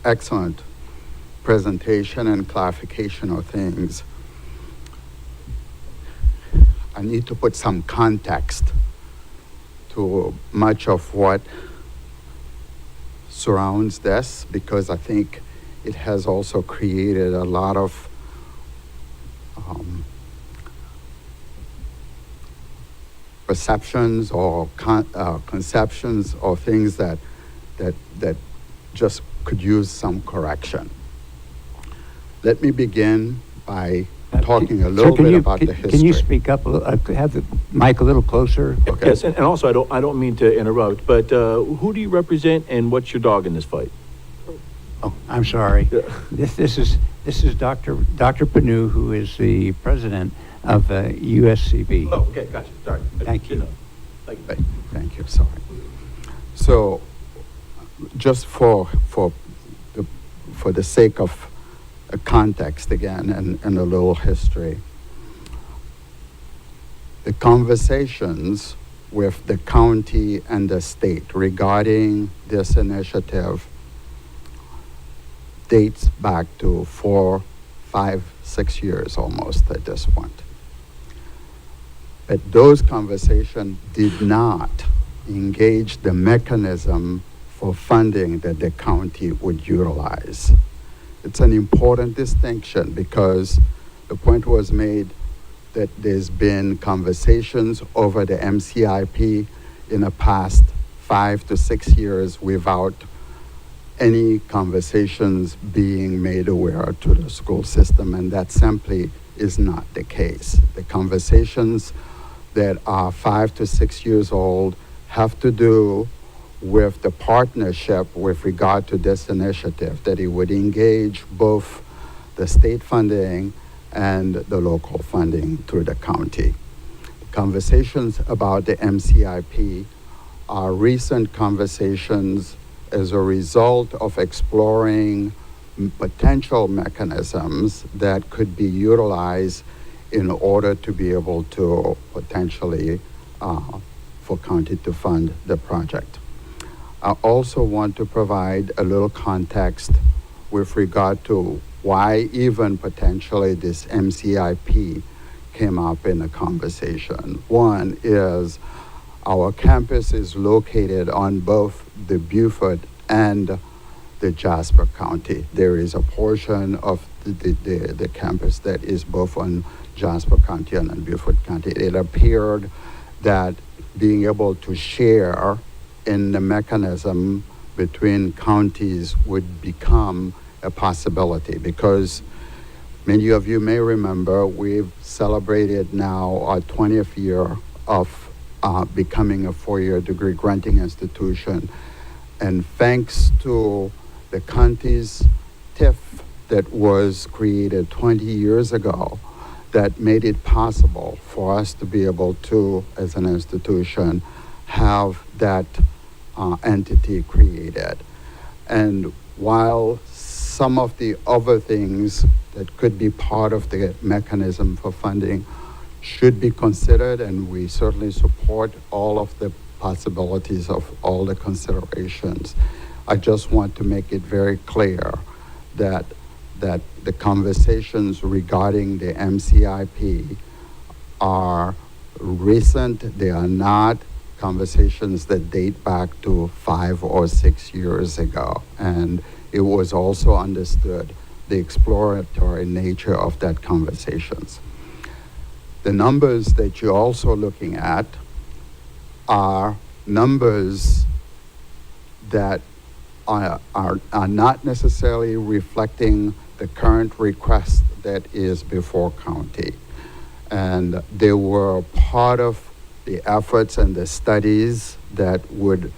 Excellent presentation and clarification of things. I need to put some context to much of what surrounds this, because I think it has also created a lot of perceptions or conceptions or things that just could use some correction. Let me begin by talking a little bit about the history. Can you speak up a little, have the mic a little closer? Okay. Yes, and also, I don't mean to interrupt, but who do you represent and what's your dog in this fight? Oh, I'm sorry. Yeah. This is Dr. Panu, who is the president of USCB. Oh, okay, gotcha, sorry. Thank you. Thank you, sorry. So, just for the sake of context again and a little history, the conversations with the county and the state regarding this initiative dates back to 4, 5, 6 years almost at this point. But those conversations did not engage the mechanism for funding that the county would utilize. It's an important distinction, because the point was made that there's been conversations over the MCIP in the past 5 to 6 years without any conversations being made aware to the school system, and that simply is not the case. The conversations that are 5 to 6 years old have to do with the partnership with regard to this initiative, that it would engage both the state funding and the local funding through the county. Conversations about the MCIP are recent conversations as a result of exploring potential mechanisms that could be utilized in order to be able to potentially for county to fund the project. I also want to provide a little context with regard to why even potentially this MCIP came up in the conversation. One is our campus is located on both the Beaufort and the Jasper County. There is a portion of the campus that is both on Jasper County and on Beaufort County. It appeared that being able to share in the mechanism between counties would become a possibility, because many of you may remember we've celebrated now our 20th year of becoming a four-year degree granting institution. And thanks to the county's TIF that was created 20 years ago, that made it possible for us to be able to, as an institution, have that entity created. And while some of the other things that could be part of the mechanism for funding should be considered, and we certainly support all of the possibilities of all the considerations, I just want to make it very clear that the conversations regarding the MCIP are recent. They are not conversations that date back to 5 or 6 years ago. And it was also understood the exploratory nature of that conversations. The numbers that you're also looking at are numbers that are not necessarily reflecting the current request that is before county. And they were part of the efforts and the studies that would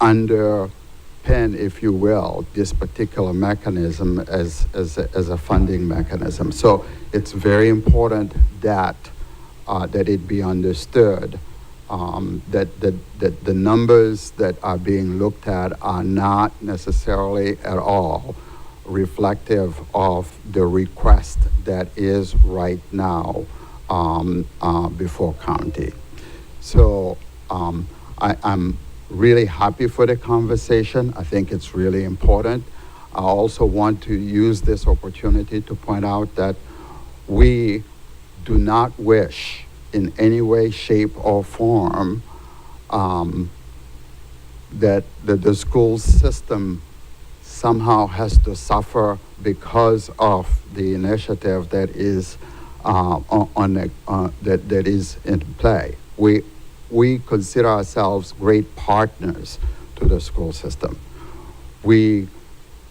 underpin, if you will, this particular mechanism as a funding mechanism. So it's very important that that it be understood that the numbers that are being looked at are not necessarily at all reflective of the request that is right now before county. So I'm really happy for the conversation. I think it's really important. I also want to use this opportunity to point out that we do not wish in any way, shape, or form that the school system somehow has to suffer because of the initiative that is that is in play. We consider ourselves great partners to the school system. We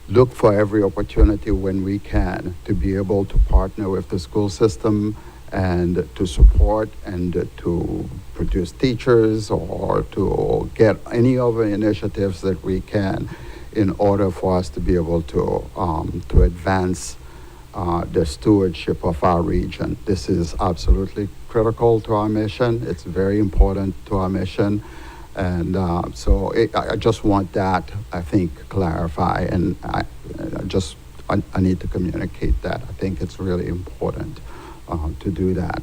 look for every opportunity when we can to be able to partner with the school system and to support and to produce teachers or to get any other initiatives that we can in order for us to be able to advance the stewardship of our region. This is absolutely critical to our mission. It's very important to our mission. And so I just want that, I think, clarify. And I need to communicate that. I think it's really important to do that.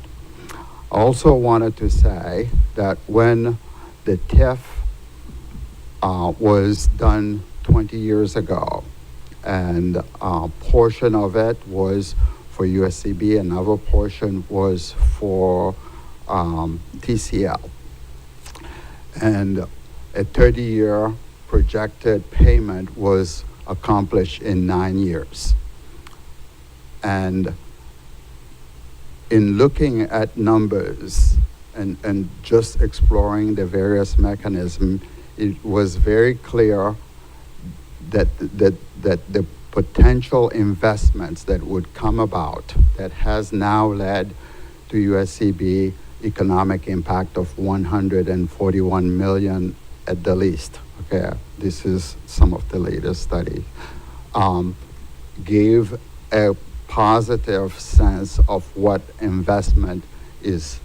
I also wanted to say that when the TIF was done 20 years ago, and a portion of it was for USCB, another portion was for TCL. And a 30-year projected payment was accomplished in 9 years. And in looking at numbers and just exploring the various mechanisms, it was very clear that the potential investments that would come about that has now led to USCB economic impact of $141 million at the least. Okay, this is some of the latest study. Gave a positive sense of what investment is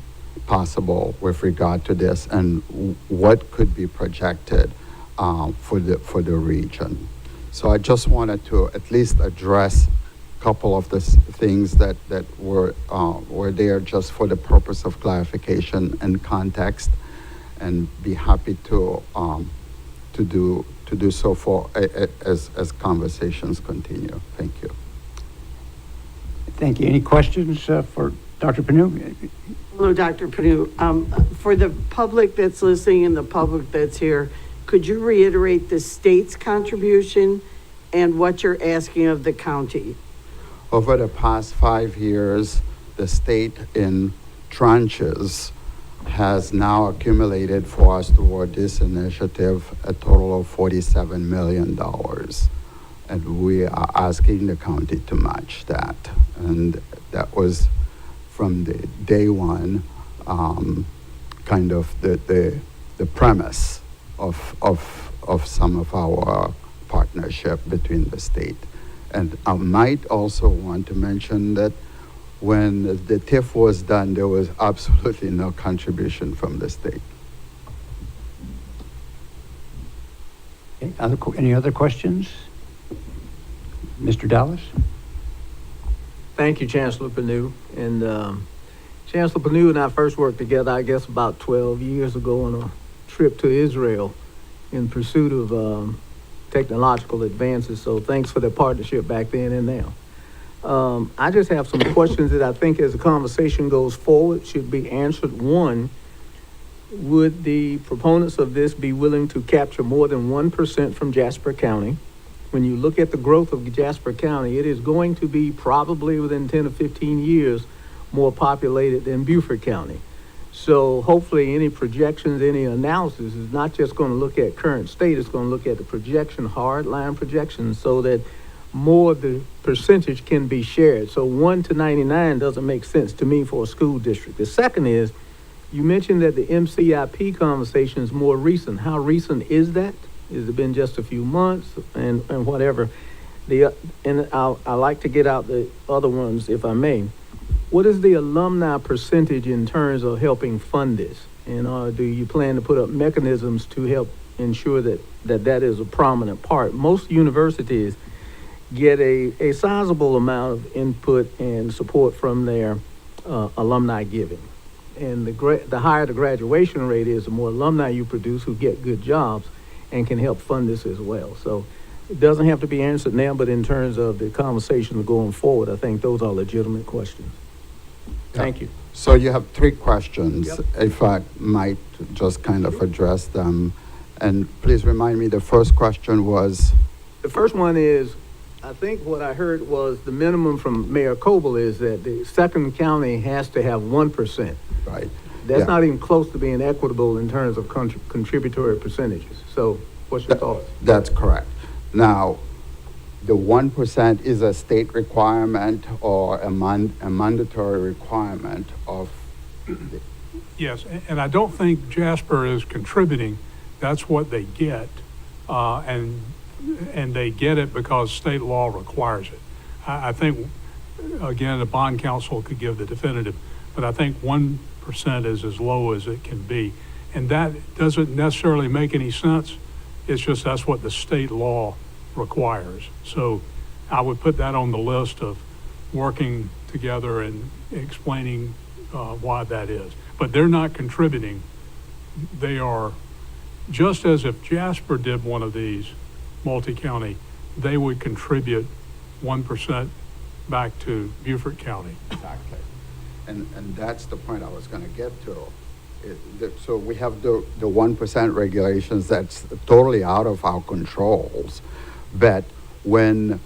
possible with regard to this and what could be projected for the region. So I just wanted to at least address a couple of the things that were there just for the purpose of clarification and context, and be happy to do so for as conversations continue. Thank you. Thank you. Any questions for Dr. Panu? Hello, Dr. Panu. For the public that's listening and the public that's here, could you reiterate the state's contribution and what you're asking of the county? Over the past 5 years, the state in tranches has now accumulated for us toward this initiative a total of $47 million. and we are asking the county to match that. And that was from the day one, kind of the premise of some of our partnership between the state. And I might also want to mention that when the TIF was done, there was absolutely no contribution from the state. Okay, any other questions? Mr. Dallas? Thank you, Chancellor Panu. And Chancellor Panu and I first worked together, I guess, about 12 years ago on a trip to Israel in pursuit of technological advances. So thanks for the partnership back then and now. I just have some questions that I think as the conversation goes forward should be answered. One, would the proponents of this be willing to capture more than 1% from Jasper County? When you look at the growth of Jasper County, it is going to be probably within 10 or 15 years more populated than Beaufort County. So hopefully any projections, any analysis is not just going to look at current state, it's going to look at the projection, hard line projections, so that more of the percentage can be shared. So 1 to 99 doesn't make sense to me for a school district. The second is, you mentioned that the MCIP conversation is more recent. How recent is that? Has it been just a few months and whatever? I like to get out the other ones if I may. What is the alumni percentage in terms of helping fund this? And do you plan to put up mechanisms to help ensure that is a prominent part? Most universities get a sizable amount of input and support from their alumni giving. And the higher the graduation rate is, the more alumni you produce who get good jobs and can help fund this as well. So it doesn't have to be answered now, but in terms of the conversation going forward, I think those are legitimate questions. Thank you. So you have three questions, Yep. if I might just kind of address them. And please remind me, the first question was? The first one is, I think what I heard was the minimum from Mayor Coble is that the second county has to have 1%. Right. That's Yeah. not even close to being equitable in terms of contributory percentages. So what's your thoughts? That's correct. Now, the 1% is a state requirement or a mandatory requirement of, Yes, and I don't think Jasper is contributing. That's what they get, and they get it because state law requires it. I think, again, the bond council could give the definitive, but I think 1% is as low as it can be. And that doesn't necessarily make any sense. It's just that's what the state law requires. So I would put that on the list of working together and explaining why that is. But they're not contributing. They are, just as if Jasper did one of these multi-county, they would contribute 1% back to Beaufort County. exactly. And that's the point I was going to get to. So we have the 1% regulations that's totally out of our controls. But when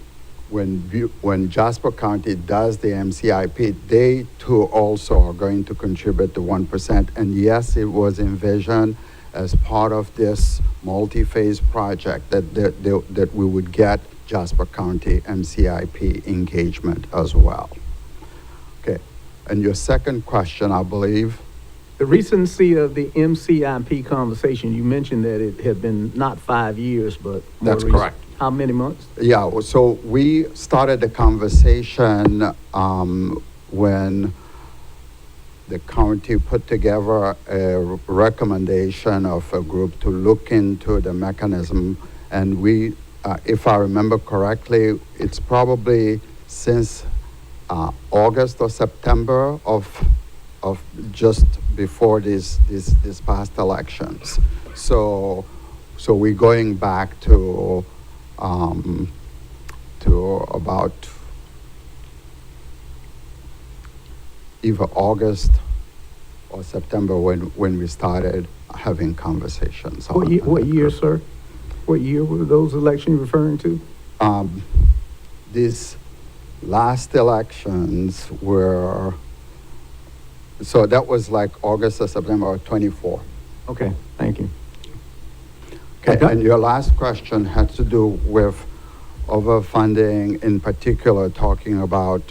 Jasper County does the MCIP, they too also are going to contribute the 1%. And yes, it was envisioned as part of this multi-phase project that we would get Jasper County MCIP engagement as well. Okay, and your second question, I believe. The recency of the MCIP conversation, you mentioned that it had been not 5 years, but more That's recent. correct. How many months? Yeah, so we started the conversation when the county put together a recommendation of a group to look into the mechanism. And we, if I remember correctly, it's probably since August or September of just before these past elections. So we're going back to about either August or September when we started having conversations. What year, sir? What year were those elections referring to? These last elections were, so that was like August or September of 24. Okay, thank you. Okay, and your last question had to do with overfunding, in particular, talking about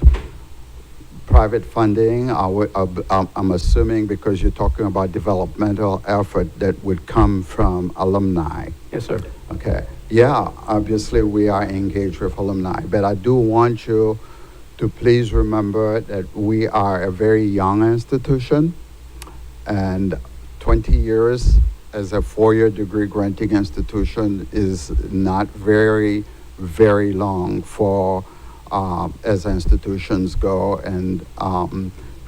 private funding. I'm assuming because you're talking about developmental effort that would come from alumni. Yes, sir. Okay. Yeah, obviously we are engaged with alumni, but I do want you to please remember that we are a very young institution, and 20 years as a four-year degree granting institution is not very, very long for as institutions go. And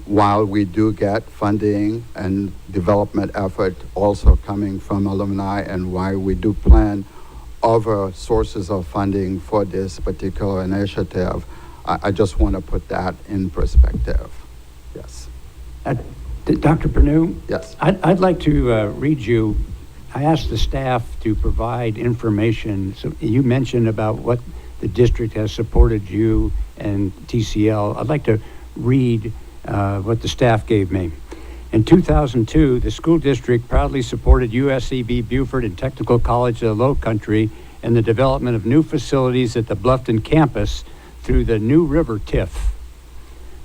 while we do get funding and development effort also coming from alumni, and while we do plan other sources of funding for this particular initiative, I just want to put that in perspective. Yes. Dr. Perdue? Yes. I'd like to read you. I asked the staff to provide information. So you mentioned about what the district has supported you and TCL. I'd like to read what the staff gave me. In 2002, the school district proudly supported USCB Beaufort and Technical College of the Lowcountry in the development of new facilities at the Bluffton campus through the New River TIF.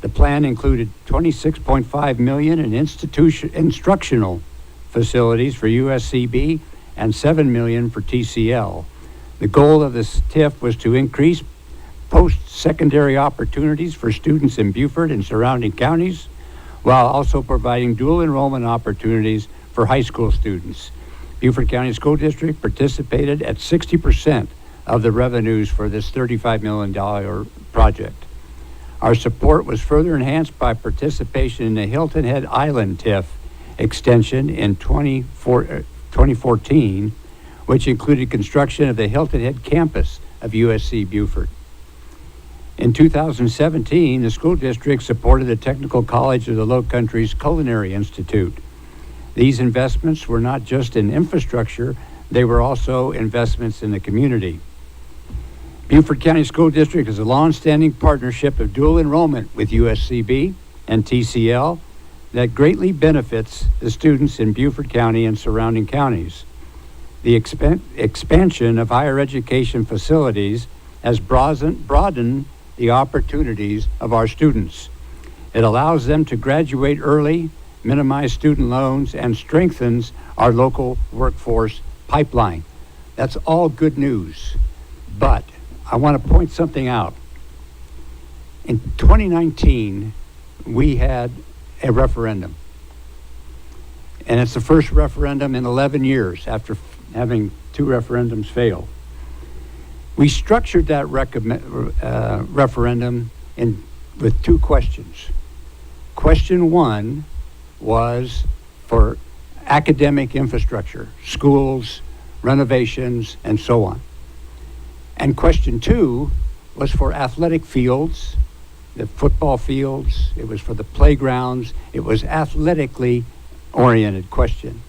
The plan included $26.5 million in instructional facilities for USCB and $7 million for TCL. The goal of this TIF was to increase post-secondary opportunities for students in Beaufort and surrounding counties, while also providing dual enrollment opportunities for high school students. Beaufort County School District participated at 60% of the revenues for this $35 million project. Our support was further enhanced by participation in the Hilton Head Island TIF extension in 2014, which included construction of the Hilton Head campus of USC Beaufort. In 2017, the school district supported the Technical College of the Lowcountry's Culinary Institute. These investments were not just in infrastructure, they were also investments in the community. Beaufort County School District has a long-standing partnership of dual enrollment with USCB and TCL that greatly benefits the students in Beaufort County and surrounding counties. The expansion of higher education facilities has broadened the opportunities of our students. It allows them to graduate early, minimize student loans, and strengthens our local workforce pipeline. That's all good news. But I want to point something out. In 2019, we had a referendum. And it's the first referendum in 11 years after having two referendums fail. We structured that referendum with two questions. Question one was for academic infrastructure, schools, renovations, and so on. And question two was for athletic fields, the football fields, it was for the playgrounds, it was athletically oriented question.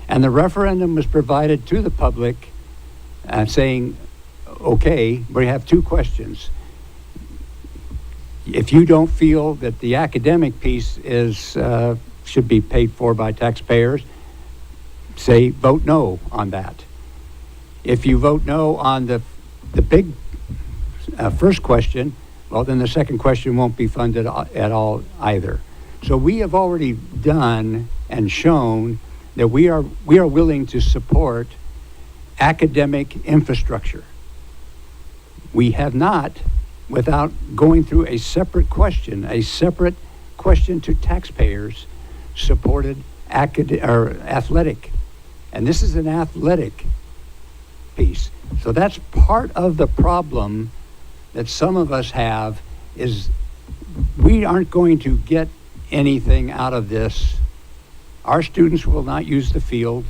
And the referendum was provided to the public saying, okay, we have two questions. If you don't feel that the academic piece is should be paid for by taxpayers, say vote no on that. If you vote no on the big first question, well, then the second question won't be funded at all either. So we have already done and shown that we are willing to support academic infrastructure. We have not, without going through a separate question to taxpayers, supported athletic. And this is an athletic piece. So that's part of the problem that some of us have, is we aren't going to get anything out of this. Our students will not use the field.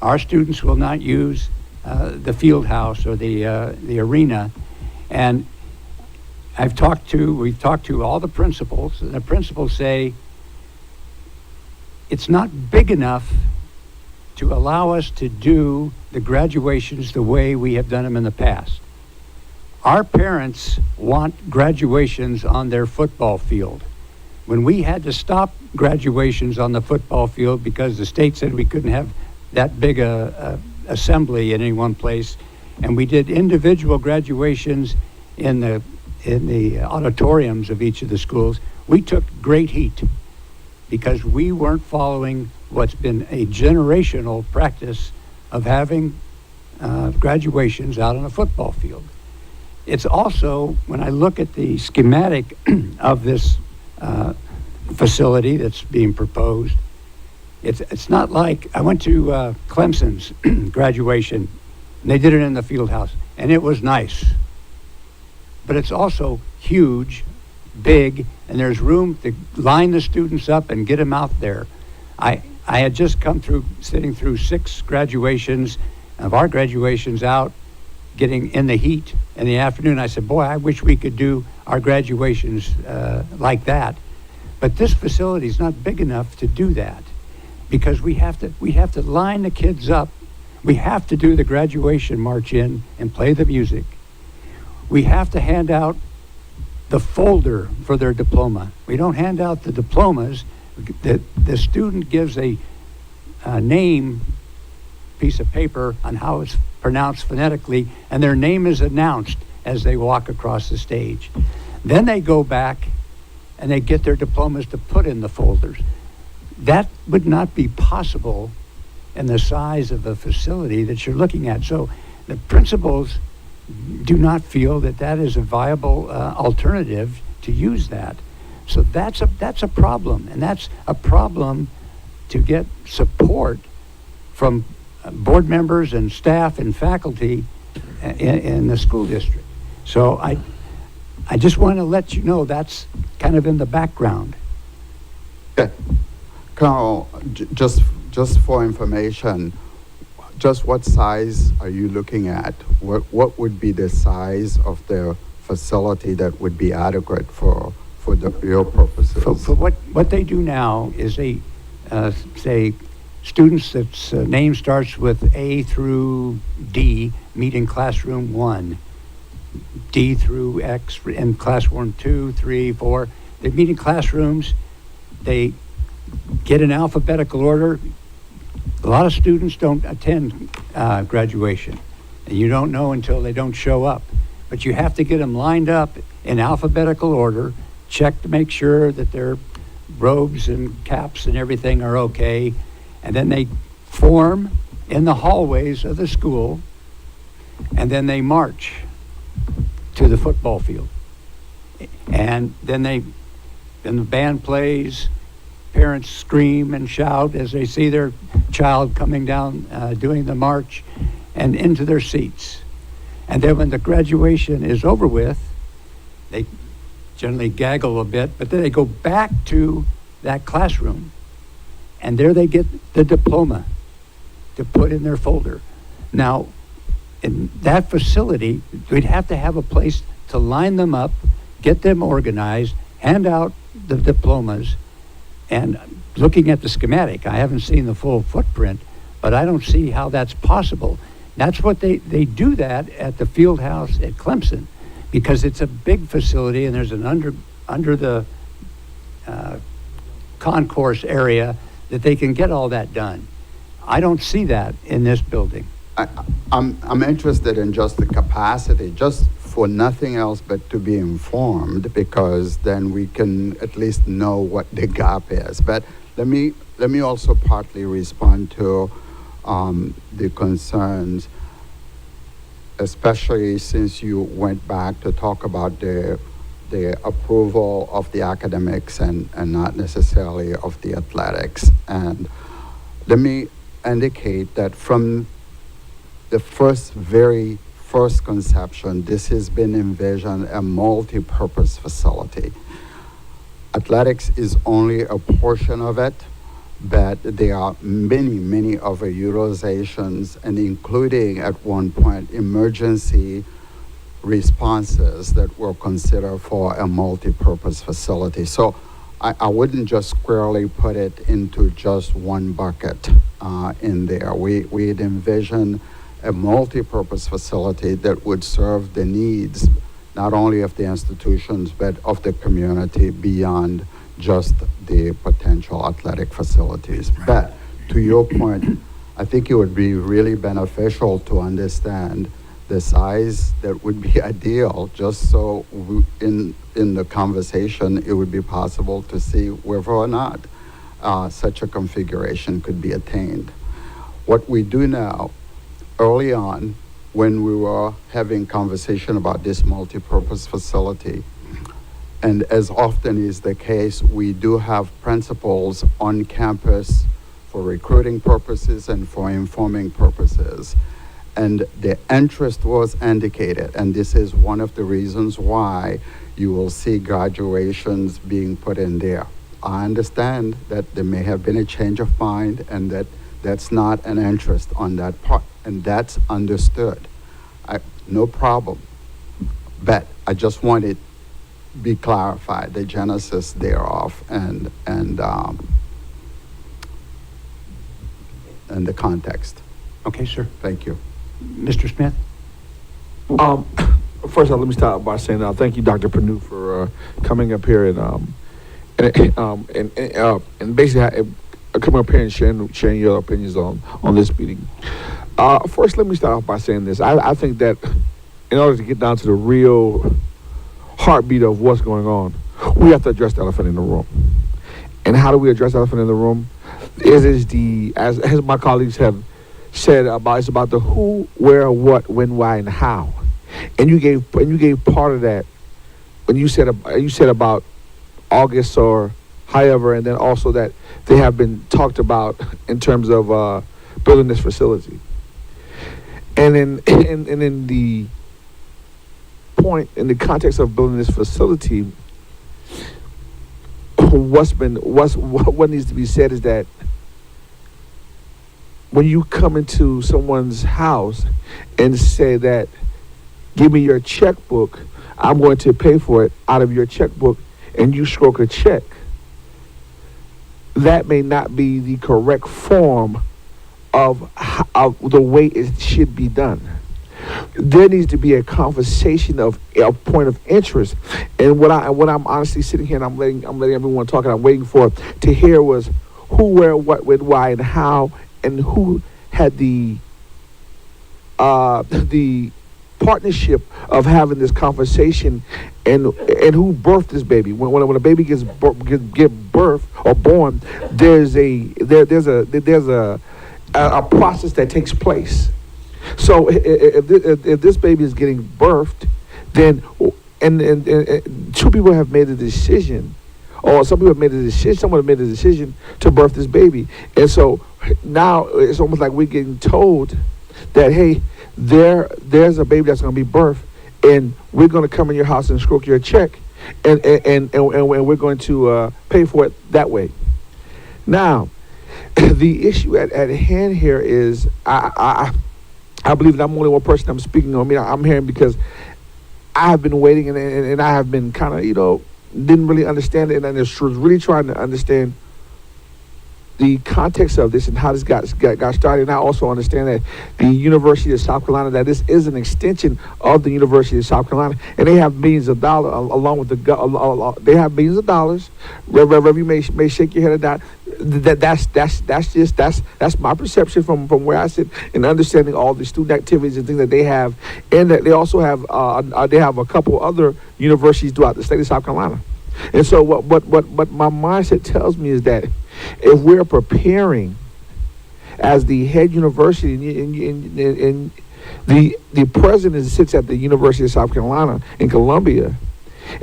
Our students will not use the field house or the arena. And we've talked to all the principals, and the principals say it's not big enough to allow us to do the graduations the way we have done them in the past. Our parents want graduations on their football field. When we had to stop graduations on the football field because the state said we couldn't have that big a assembly in any one place, and we did individual graduations in the auditoriums of each of the schools, we took great heat because we weren't following what's been a generational practice of having graduations out on a football field. It's also, when I look at the schematic of this facility that's being proposed, it's not like, I went to Clemson's graduation, and they did it in the field house, and it was nice. But it's also huge, big, and there's room to line the students up and get them out there. I had just come through, sitting through 6 graduations of our graduations out, getting in the heat in the afternoon. I said, boy, I wish we could do our graduations like that. But this facility is not big enough to do that because we have to line the kids up. We have to do the graduation march in and play the music. We have to hand out the folder for their diploma. We don't hand out the diplomas. The student gives a name piece of paper on how it's pronounced phonetically, and their name is announced as they walk across the stage. Then they go back and they get their diplomas to put in the folders. That would not be possible in the size of the facility that you're looking at. So the principals do not feel that that is a viable alternative to use that. So that's a problem, and that's a problem to get support from board members and staff and faculty in the school district. So I just want to let you know that's kind of in the background. Okay. Carl, just for information, just what size are you looking at? What would be the size of the facility that would be adequate for your purposes? For what they do now is they say students that's name starts with A through D meet in classroom 1, D through X in class 1, 2, 3, 4. They meet in classrooms. They get in alphabetical order. A lot of students don't attend graduation, and you don't know until they don't show up. But you have to get them lined up in alphabetical order, check to make sure that their robes and caps and everything are okay, and then they form in the hallways of the school, and then they march to the football field. And then the band plays, parents scream and shout as they see their child coming down, doing the march, and into their seats. And then when the graduation is over with, they generally gaggle a bit, but then they go back to that classroom, and there they get the diploma to put in their folder. Now, in that facility, we'd have to have a place to line them up, get them organized, hand out the diplomas. And looking at the schematic, I haven't seen the full footprint, but I don't see how that's possible. That's what they do that at the field house at Clemson, because it's a big facility and there's an under the concourse area that they can get all that done. I don't see that in this building. I'm interested in just the capacity, just for nothing else but to be informed, because then we can at least know what the gap is. But let me also partly respond to the concerns, especially since you went back to talk about the approval of the academics and not necessarily of the athletics. And let me indicate that from the very first conception, this has been envisioned a multi-purpose facility. Athletics is only a portion of it, but there are many other utilizations, and including at one point emergency responses that were considered for a multi-purpose facility. So I wouldn't just squarely put it into just one bucket in there. We'd envision a multi-purpose facility that would serve the needs not only of the institutions but of the community beyond just the potential athletic facilities. But to your point, I think it would be really beneficial to understand the size that would be ideal, just so in the conversation, it would be possible to see whether or not such a configuration could be attained. What we do now, early on, when we were having conversation about this multipurpose facility, and as often is the case, we do have principals on campus for recruiting purposes and for informing purposes. And the interest was indicated, and this is one of the reasons why you will see graduations being put in there. I understand that there may have been a change of mind and that that's not an interest on that part, and that's understood. No problem. But I just want it be clarified, the genesis thereof and the context. Okay, sir. Thank you. Mr. Smith? First of all, let me start by saying thank you, Dr. Perdue, for coming up here and basically coming up here and sharing your opinions on this meeting. First, let me start off by saying this. I think that in order to get down to the real heartbeat of what's going on, we have to address the elephant in the room. And how do we address the elephant in the room? As my colleagues have said, it's about the who, where, what, when, why, and how. And you gave part of that when you said about August or however, and then also that they have been talked about in terms of building this facility. And in the point, in the context of building this facility, what needs to be said is that when you come into someone's house and say that, give me your checkbook, I'm going to pay for it out of your checkbook, and you stroke a check, that may not be the correct form of the way it should be done. There needs to be a conversation of a point of interest, and what I'm honestly sitting here and I'm letting everyone talk, and I'm waiting for to hear was who, where, what, when, why, and how, and who had the partnership of having this conversation, and who birthed this baby. When a baby gets birth or born, there's a process that takes place. So if this baby is getting birthed, then and two people have made a decision, or some people have made a decision, someone have made a decision to birth this baby, and so now it's almost like we're getting told that, hey, there's a baby that's going to be birthed, and we're going to come in your house and stroke your check, and we're going to pay for it that way. Now, the issue at hand here is I believe that I'm only one person I'm speaking on. I mean, I'm hearing because I have been waiting and I have been kind of, didn't really understand it, and I was really trying to understand the context of this and how this got started. And I also understand that the University of South Carolina, that this is an extension of the University of South Carolina, and they have millions of dollars along with they have millions of dollars. Rev, you may shake your head at that. That's my perception from where I sit in understanding all the student activities and things that they have, and that they also have they have a couple other universities throughout the state of South Carolina. And so what my mindset tells me is that if we're preparing as the head university, and the president sits at the University of South Carolina in Columbia,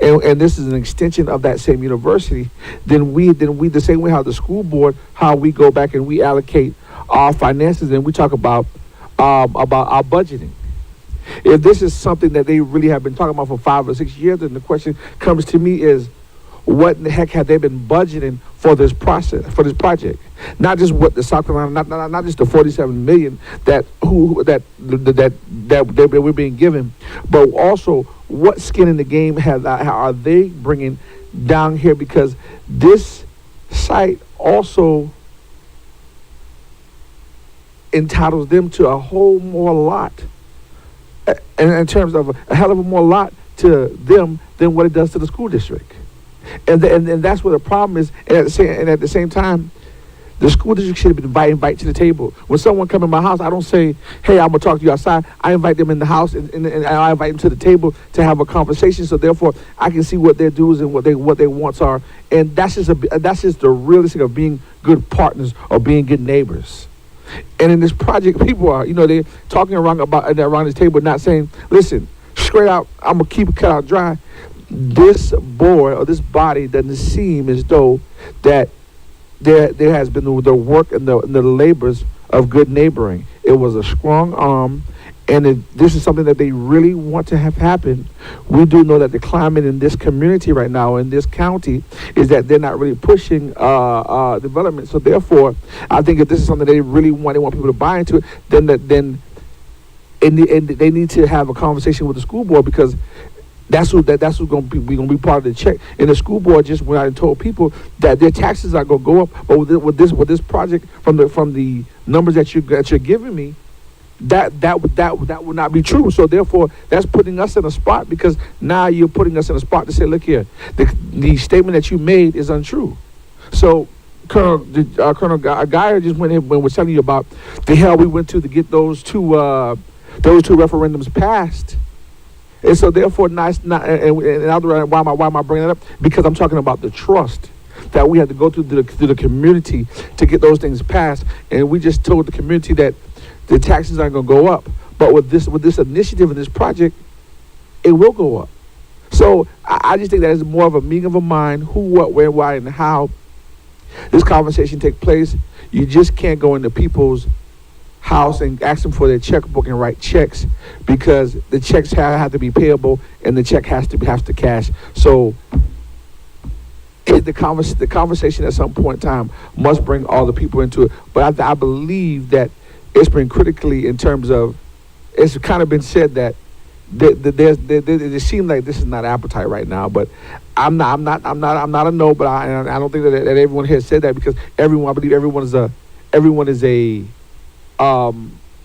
and this is an extension of that same university, then we the same way how the school board, how we go back and we allocate our finances and we talk about our budgeting. If this is something that they really have been talking about for 5 or 6 years, then the question comes to me is, what in the heck have they been budgeting for this process, for this project? Not just what the South Carolina, not just the $47 million that we're being given, but also what skin in the game are they bringing down here? Because this site also entitles them to a whole more lot, and in terms of a hell of a more lot to them than what it does to the school district. And that's where the problem is. And at the same time, The school district should have been invite to the table. When someone come in my house, I don't say, hey, I'm gonna talk to you outside. I invite them in the house and I invite them to the table to have a conversation. So therefore, I can see what their dues and what their wants are. And that's just the realistic of being good partners or being good neighbors. And in this project, people are, they're talking around this table, not saying, listen, straight out, I'm gonna keep it cut out dry. This board or this body doesn't seem as though that there has been the work and the labors of good neighboring. It was a strong arm, and this is something that they really want to have happen. We do know that the climate in this community right now, in this county, is that they're not really pushing development. So therefore, I think if this is something they really want people to buy into, then they need to have a conversation with the school board, because that's who's going to be part of the check. And the school board just went out and told people that their taxes are going to go up. But with this project, from the numbers that you're giving me, that would not be true. So therefore, that's putting us in a spot, because now you're putting us in a spot to say, look here, the statement that you made is untrue. So Colonel Geyer just went in when was telling you about the hell we went to get those two referendums passed. And so therefore, why am I bringing that up? Because I'm talking about the trust that we had to go through the community to get those things passed. And we just told the community that the taxes aren't going to go up. But with this initiative and this project, it will go up. So I just think that is more of a meeting of a mind, who, what, where, why, and how this conversation take place. You just can't go into people's house and ask them for their checkbook and write checks, because the checks have to be payable and the check has to cash. So the conversation at some point in time must bring all the people into it. But I believe that it's been critically, in terms of, it's kind of been said that it seems like this is not appetite right now. But I'm not a no. But I don't think that everyone has said that, because I believe everyone is a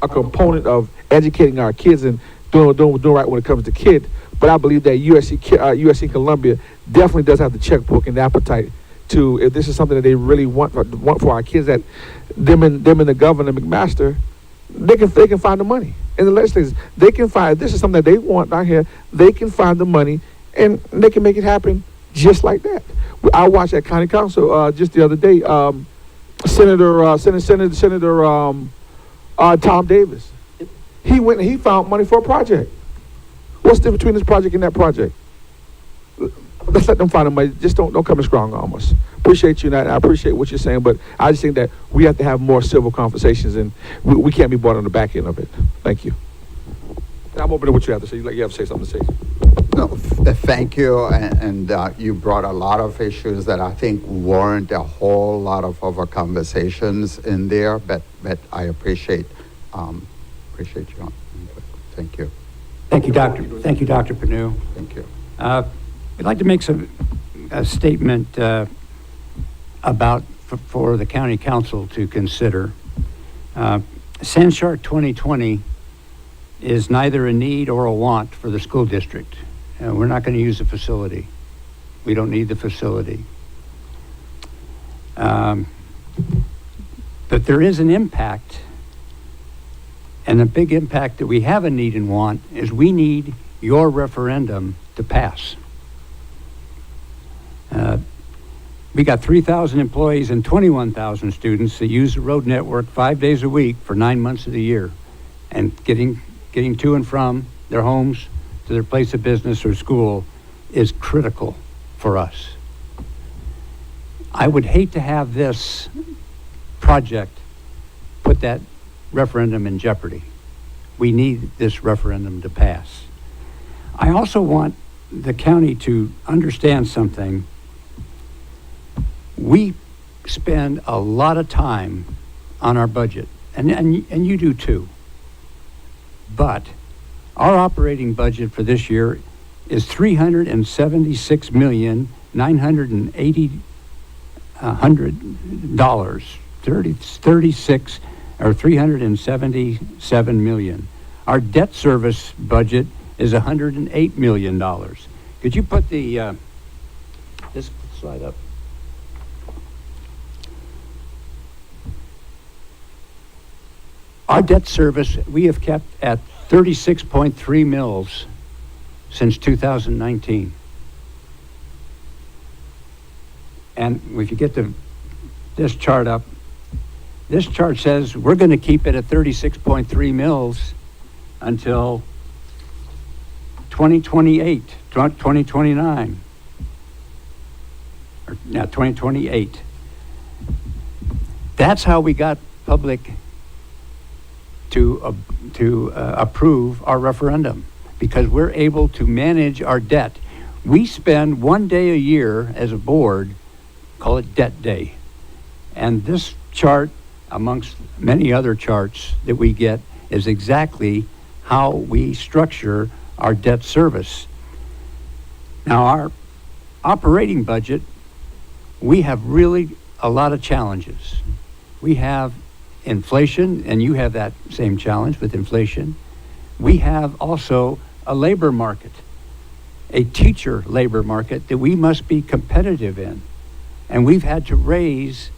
component of educating our kids and doing right when it comes to kids. But I believe that USC Columbia definitely does have the checkbook and the appetite to, if this is something that they really want for our kids, that them and the governor, McMaster, they can find the money. In the legislators, they can find, if this is something that they want down here, they can find the money and they can make it happen just like that. I watched at county council just the other day, Senator Tom Davis. He went and he found money for a project. What's the difference between this project and that project? Let's let them find the money. Just don't come in strong on us. Appreciate you, and I appreciate what you're saying, but I just think that we have to have more civil conversations, and we can't be brought on the back end of it. Thank you. And I'm open to what you have to say. You have to say something to say. No, thank you, and you brought a lot of issues that I think warrant a whole lot of other conversations in there, but I appreciate your input. Thank you. Thank you, Dr. Panu. Thank you. We'd like to make a statement for the county council to consider. Sandshark 2020 is neither a need or a want for the school district. We're not going to use the facility. We don't need the facility. But there is an impact, and a big impact that we have a need and want is we need your referendum to pass. We got 3,000 employees and 21,000 students that use the road network 5 days a week for 9 months of the year, and getting to and from their homes to their place of business or school is critical for us. I would hate to have this project put that referendum in jeopardy. We need this referendum to pass. I also want the county to understand something. We spend a lot of time on our budget, and you do too. But our operating budget for this year is $377 million. Our debt service budget is $108 million. Could you put this slide up? Our debt service, we have kept at 36.3 mils since 2019. And if you get this chart up, this chart says we're going to keep it at 36.3 mils until 2028, 2029, or now 2028. That's how we got public to approve our referendum, because we're able to manage our debt. We spend one day a year as a board, call it debt day. And this chart, amongst many other charts that we get, is exactly how we structure our debt service. Now, our operating budget, we have really a lot of challenges. We have inflation, and you have that same challenge with inflation. We have also a labor market, a teacher labor market that we must be competitive in. And we've had to raise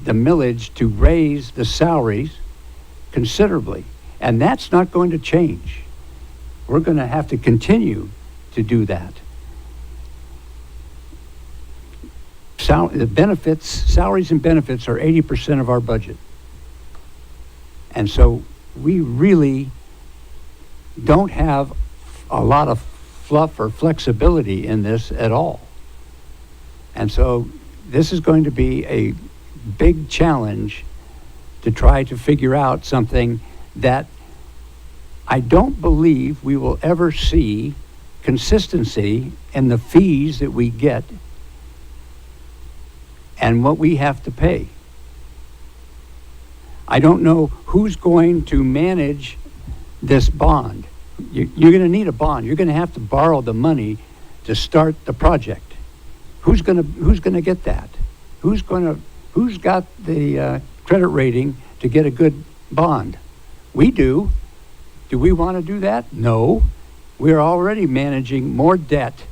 the millage, to raise the salaries considerably. And that's not going to change. We're going to have to continue to do that. The benefits, salaries and benefits are 80% of our budget. And so we really don't have a lot of fluff or flexibility in this at all. And so this is going to be a big challenge to try to figure out something that I don't believe we will ever see consistency in the fees that we get and what we have to pay. I don't know who's going to manage this bond. You're going to need a bond. You're going to have to borrow the money to start the project. Who's going to get that? Who's got the credit rating to get a good bond? We do. Do we want to do that? No. We're already managing more debt.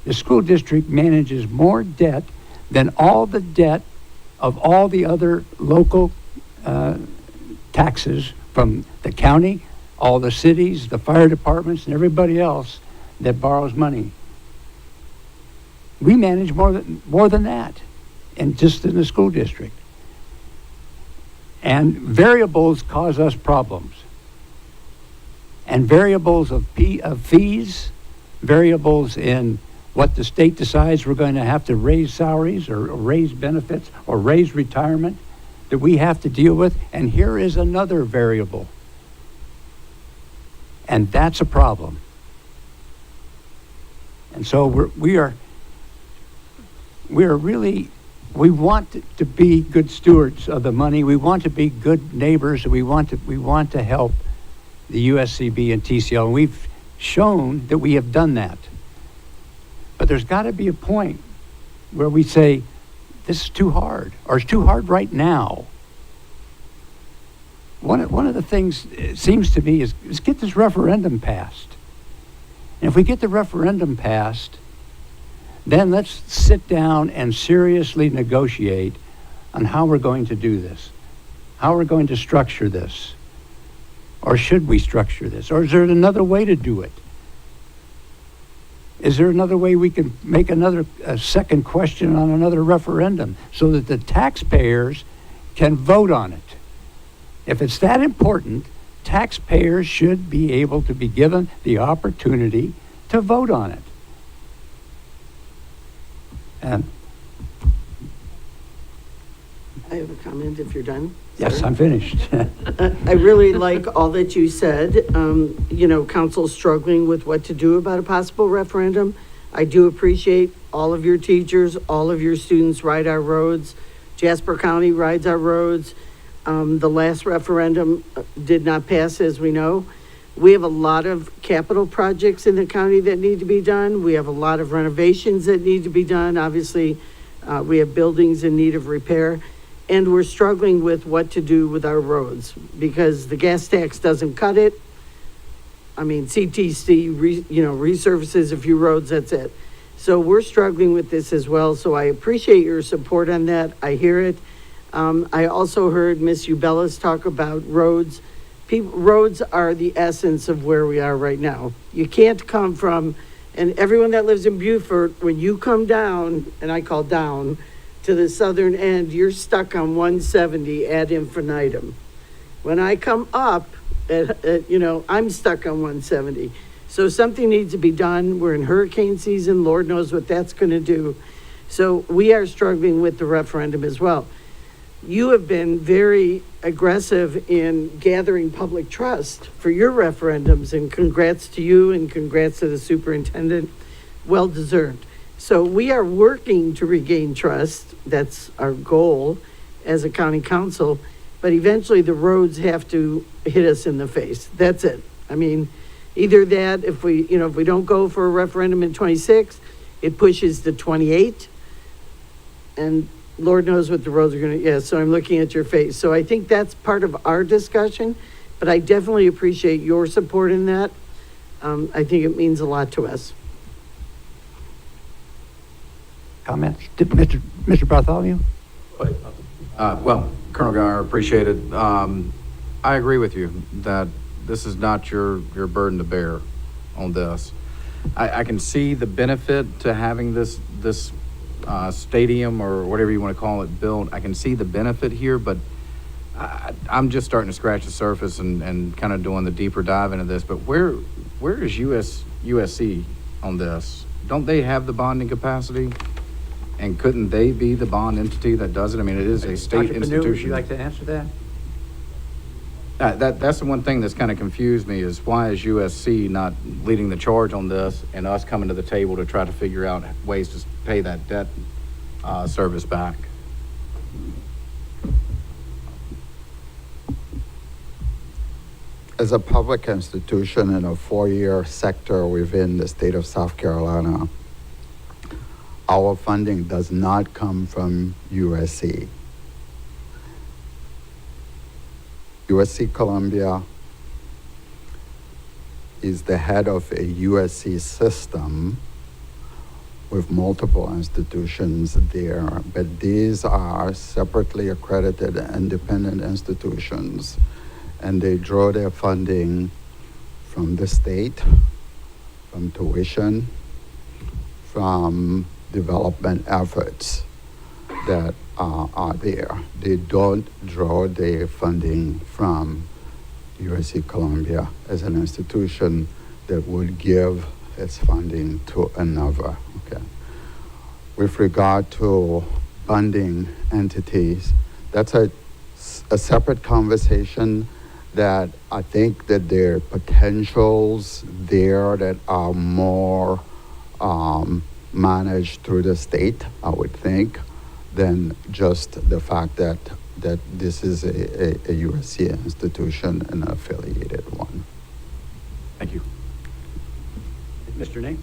The school district manages more debt than all the debt of all the other local taxes from the county, all the cities, the fire departments, and everybody else that borrows money. We manage more than that, and just in the school district. And variables cause us problems. And variables of fees, variables in what the state decides we're going to have to raise salaries or raise benefits or raise retirement that we have to deal with. And here is another variable. And that's a problem. And so we want to be good stewards of the money. We want to be good neighbors. We want to help the USCB and TCL. And we've shown that we have done that. But there's got to be a point where we say, this is too hard, or it's too hard right now. One of the things, it seems to me, is get this referendum passed. And if we get the referendum passed, then let's sit down and seriously negotiate on how we're going to do this, how we're going to structure this, or should we structure this, or is there another way to do it? Is there another way we can make a second question on another referendum so that the taxpayers can vote on it? If it's that important, taxpayers should be able to be given the opportunity to vote on it. And I have a comment if you're done. yes, I'm finished. I really like all that you said. Council's struggling with what to do about a possible referendum. I do appreciate all of your teachers, all of your students ride our roads. Jasper County rides our roads. The last referendum did not pass, as we know. We have a lot of capital projects in the county that need to be done. We have a lot of renovations that need to be done. Obviously, we have buildings in need of repair. And we're struggling with what to do with our roads because the gas tax doesn't cut it. I mean, CTC, resurfaces a few roads, that's it. So we're struggling with this as well. So I appreciate your support on that. I hear it. I also heard Miss Ubellis talk about roads. Roads are the essence of where we are right now. You can't come from, and everyone that lives in Beaufort, when you come down, and I call down, to the southern end, you're stuck on 170 ad infinitum. When I come up, I'm stuck on 170. So something needs to be done. We're in hurricane season. Lord knows what that's going to do. So we are struggling with the referendum as well. You have been very aggressive in gathering public trust for your referendums, and congrats to you and congrats to the superintendent. Well deserved. So we are working to regain trust. That's our goal as a county council. But eventually the roads have to hit us in the face. That's it. I mean, either that, if we don't go for a referendum in 26, it pushes to 28. And Lord knows what the roads are going to, yeah, so I'm looking at your face. So I think that's part of our discussion, but I definitely appreciate your support in that. I think it means a lot to us. Comments? Mr. Bartholomew? Well, Colonel Guyer, appreciate it. I agree with you that this is not your burden to bear on this. I can see the benefit to having this stadium or whatever you want to call it built. I can see the benefit here, but I'm just starting to scratch the surface and kind of doing the deeper dive into this. But where is USC on this? Don't they have the bonding capacity? And couldn't they be the bond entity that does it? I mean, it is a state Dr. Panu, institution. would you like to answer that? That's the one thing that's kind of confused me is why is USC not leading the charge on this and us coming to the table to try to figure out ways to pay that debt service back? As a public institution in a four-year sector within the state of South Carolina, our funding does not come from USC. USC Columbia is the head of a USC system with multiple institutions there, but these are separately accredited independent institutions, and they draw their funding from the state, from tuition, from development efforts that are there. They don't draw their funding from USC Columbia as an institution that would give its funding to another. Okay. With regard to funding entities, that's a separate conversation that I think that there are potentials there that are more managed through the state, I would think, than just the fact that this is a USC institution and an affiliated one. Thank you. Mr. Nate?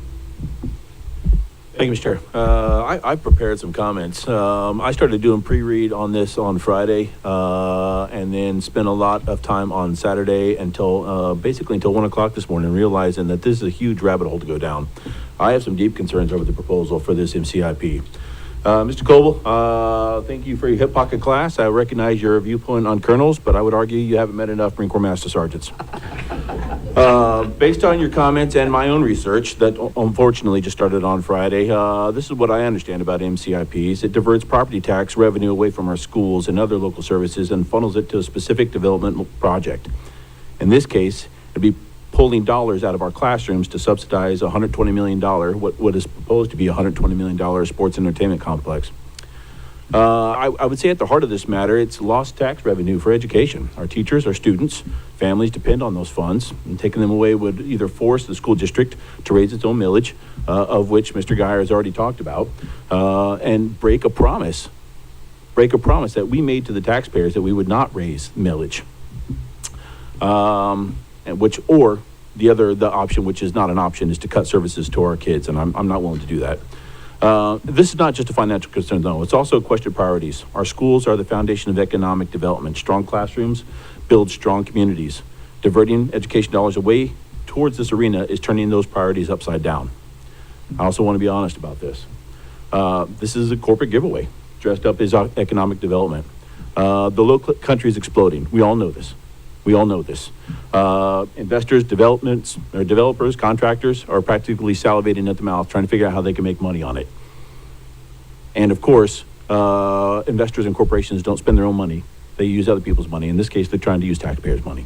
Thank you, Mr. Chair. I prepared some comments. I started doing pre-read on this on Friday, and then spent a lot of time on Saturday until basically until 1 o'clock this morning, realizing that this is a huge rabbit hole to go down. I have some deep concerns over the proposal for this MCIP. Mr. Coble, thank you for your hip pocket class. I recognize your viewpoint on colonels, but I would argue you haven't met enough Marine Corps Master Sergeants. Based on your comments and my own research that unfortunately just started on Friday, this is what I understand about MCIPs. It diverts property tax revenue away from our schools and other local services and funnels it to a specific development project. In this case, it'd be pulling dollars out of our classrooms to subsidize $120 million, what is proposed to be $120 million sports entertainment complex. I would say at the heart of this matter, it's lost tax revenue for education. Our teachers, our students, families depend on those funds, and taking them away would either force the school district to raise its own millage, of which Mr. Guyer has already talked about, and break a promise that we made to the taxpayers that we would not raise millage. Or the option, which is not an option, is to cut services to our kids, and I'm not willing to do that. This is not just a financial concern, though. It's also a question of priorities. Our schools are the foundation of economic development. Strong classrooms build strong communities. Diverting education dollars away towards this arena is turning those priorities upside down. I also want to be honest about this. This is a corporate giveaway dressed up as economic development. The low country is exploding. We all know this. We all know this. Investors, developers, contractors are practically salivating at the mouth trying to figure out how they can make money on it. And of course, investors and corporations don't spend their own money. They use other people's money. In this case, they're trying to use taxpayers' money,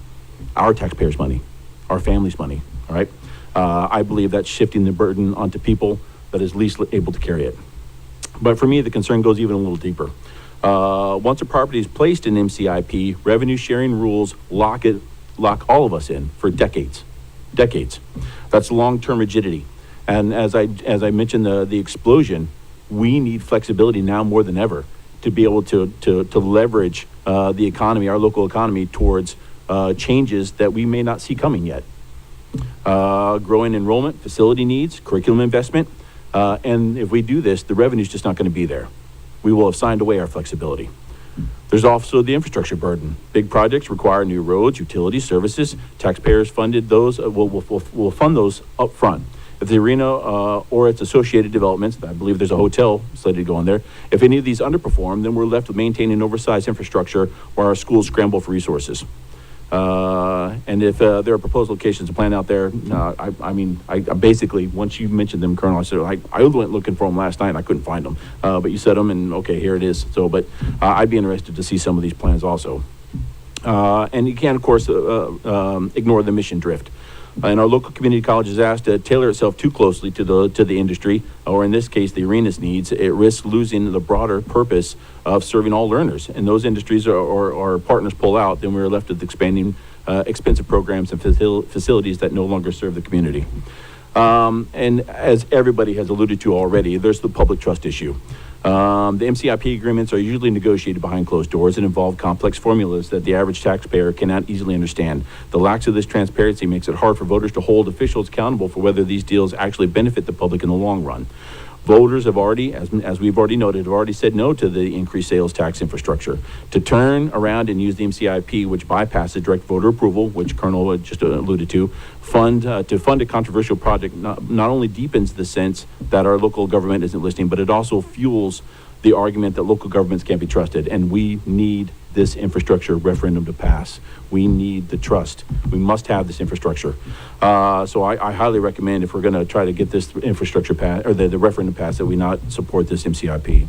our taxpayers' money, our families' money, all right? I believe that's shifting the burden onto people that is least able to carry it. But for me, the concern goes even a little deeper. Once a property is placed in MCIP, revenue sharing rules lock all of us in for decades. That's long-term rigidity. And as I mentioned, the explosion, we need flexibility now more than ever to be able to leverage the economy, our local economy, towards changes that we may not see coming yet. Growing enrollment, facility needs, curriculum investment, and if we do this, the revenue's just not going to be there. We will have signed away our flexibility. There's also the infrastructure burden. Big projects require new roads, utilities, services. Taxpayers funded those, will fund those up front. If the arena or its associated developments, I believe there's a hotel slated to go in there, if any of these underperform, then we're left with maintaining oversized infrastructure while our schools scramble for resources. And if there are proposed locations to plan out there, I basically, once you mentioned them, Colonel, I said, I went looking for them last night and I couldn't find them. But you said them and okay, here it is. So, but I'd be interested to see some of these plans also. And you can't, of course, ignore the mission drift. And our local community college is asked to tailor itself too closely to the industry, or in this case, the arena's needs. It risks losing the broader purpose of serving all learners. And those industries or partners pull out, then we're left with expanding expensive programs and facilities that no longer serve the community. And as everybody has alluded to already, there's the public trust issue. The MCIP agreements are usually negotiated behind closed doors and involve complex formulas that the average taxpayer cannot easily understand. The lack of this transparency makes it hard for voters to hold officials accountable for whether these deals actually benefit the public in the long run. Voters have already, as we've already noted, have already said no to the increased sales tax infrastructure. To turn around and use the MCIP, which bypasses direct voter approval, which Colonel just alluded to fund a controversial project, not only deepens the sense that our local government isn't listening, but it also fuels the argument that local governments can't be trusted, and we need this infrastructure referendum to pass. We need the trust. We must have this infrastructure. So I highly recommend, if we're going to try to get this infrastructure passed, or the referendum passed, that we not support this MCIP.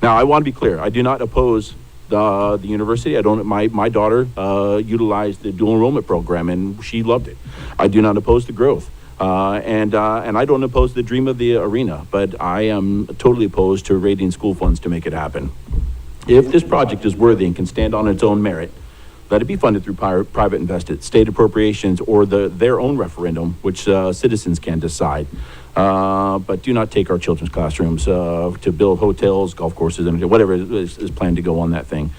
Now, I want to be clear. I do not oppose the university. I don't. My daughter utilized the dual enrollment program, and she loved it. I do not oppose the growth. And I don't oppose the dream of the arena, but I am totally opposed to raiding school funds to make it happen. If this project is worthy and can stand on its own merit, let it be funded through private invested, state appropriations, or their own referendum, which citizens can decide. But do not take our children's classrooms to build hotels, golf courses, and whatever is planned to go on that thing.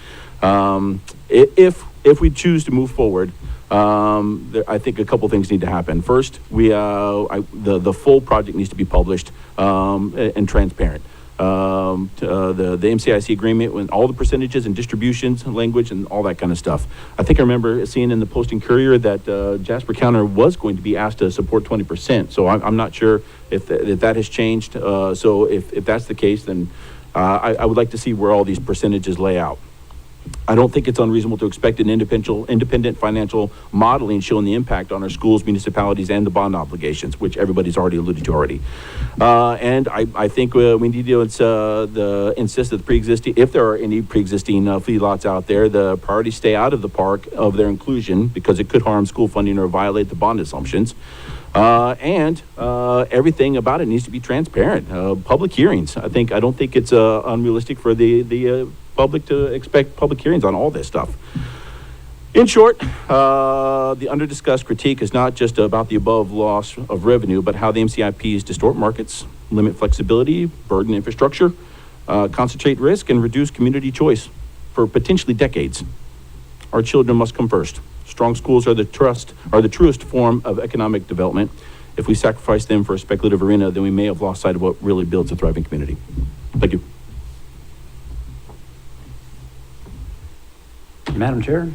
If we choose to move forward, I think a couple things need to happen. First, the full project needs to be published and transparent. The MCIC agreement with all the percentages and distributions, language, and all that kind of stuff. I think I remember seeing in the Posting Courier that Jasper County was going to be asked to support 20%. So I'm not sure if that has changed. So if that's the case, then I would like to see where all these percentages lay out. I don't think it's unreasonable to expect an independent financial modeling showing the impact on our schools, municipalities, and the bond obligations, which everybody's already alluded to already. And I think we need to insist that the pre-existing, if there are any pre-existing feedlots out there, the priorities stay out of the park of their inclusion because it could harm school funding or violate the bond assumptions. And everything about it needs to be transparent. Public hearings. I don't think it's unrealistic for the public to expect public hearings on all this stuff. In short, the under-discussed critique is not just about the above loss of revenue, but how the MCIPs distort markets, limit flexibility, burden infrastructure, concentrate risk, and reduce community choice for potentially decades. Our children must come first. Strong schools are the truest form of economic development. If we sacrifice them for a speculative arena, then we may have lost sight of what really builds a thriving community. Thank you. Madam Chair?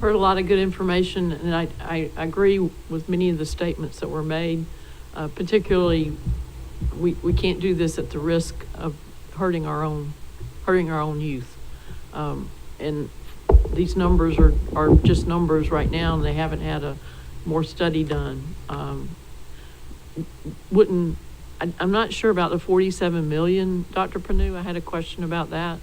Heard a lot of good information, and I agree with many of the statements that were made. Particularly, we can't do this at the risk of hurting our own youth. And these numbers are just numbers right now, and they haven't had a more study done. I'm not sure about the 47 million, Dr. Panu. I had a question about that.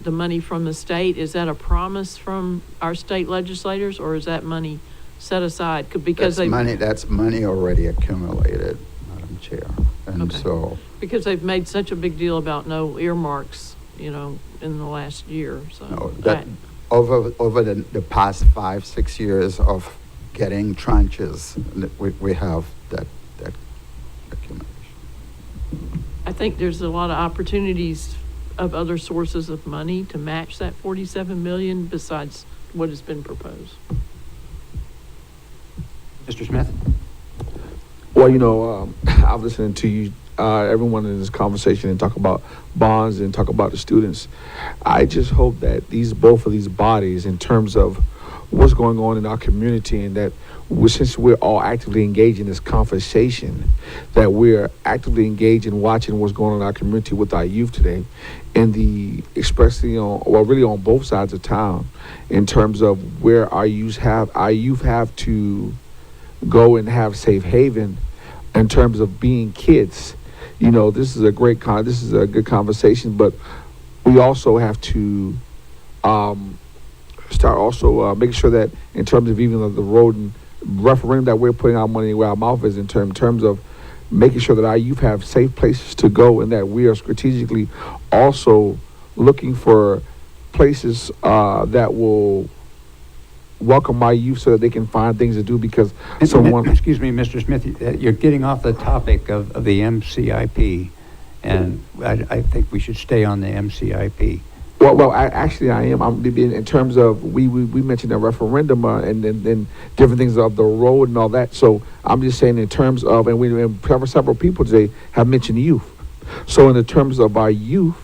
The money from the state, is that a promise from our state legislators, or is that money set aside? Because That's money already accumulated, Madam Chair. And Okay. so, because they've made such a big deal about no earmarks, in the last year, so. no, that, over the past 5-6 years of getting tranches, we have that accumulation. I think there's a lot of opportunities of other sources of money to match that 47 million besides what has been proposed. Mr. Smith? Well, I've listened to you, everyone in this conversation and talk about bonds and talk about the students. I just hope that both of these bodies, in terms of what's going on in our community, and that since we're all actively engaged in this conversation, that we're actively engaged in watching what's going on in our community with our youth today, and especially really on both sides of town, in terms of where our youth have to go and have safe haven in terms of being kids. This is a good conversation, but we also have to start also making sure that in terms of even the road and referendum, that we're putting our money where our mouth is in terms of making sure that our youth have safe places to go, and that we are strategically also looking for places that will welcome my youth so that they can find things to do, because Excuse me, Mr. Smith, you're getting off the topic of the MCIP, and I think we should stay on the MCIP. Well, I am. I'm in terms of we mentioned a referendum and different things of the road and all that. So I'm just saying in terms of, and several people today have mentioned youth. So in the terms of our youth,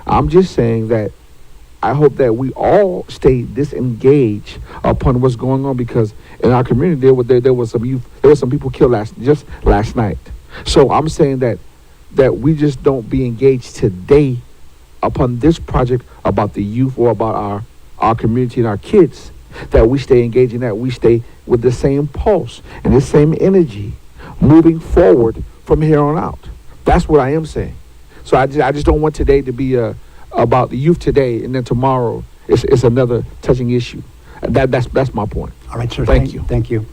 I'm just saying that I hope that we all stay disengaged upon what's going on, because in our community there was some youth, there was some people killed last night. So I'm saying that we just don't be engaged today upon this project about the youth or about our community and our kids, that we stay engaged in, that we stay with the same pulse and the same energy moving forward from here on out. That's what I am saying. So I just don't want today to be about the youth today, and then tomorrow it's another touching issue. That's my point. All right, sir. Thank you. Thank you.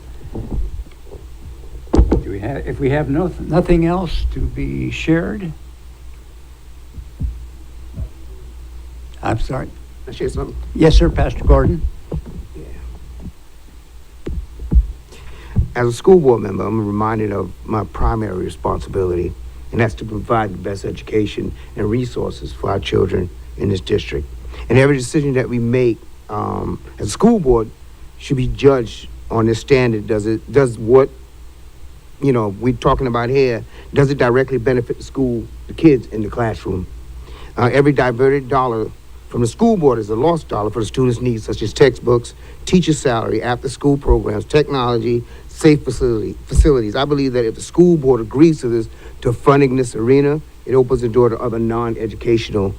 If we have nothing else to be shared? I'm sorry. Can I share something? Yes, sir, Pastor Gordon. As a school board member, I'm reminded of my primary responsibility, and that's to provide the best education and resources for our children in this district. And every decision that we make as a school board should be judged on this standard. Does what we're talking about here, does it directly benefit the kids in the classroom? Every diverted dollar from the school board is a lost dollar for the students' needs, such as textbooks, teacher salary, after-school programs, technology, safe facilities. I believe that if the school board agrees to this, to funding this arena, it opens the door to other non-educational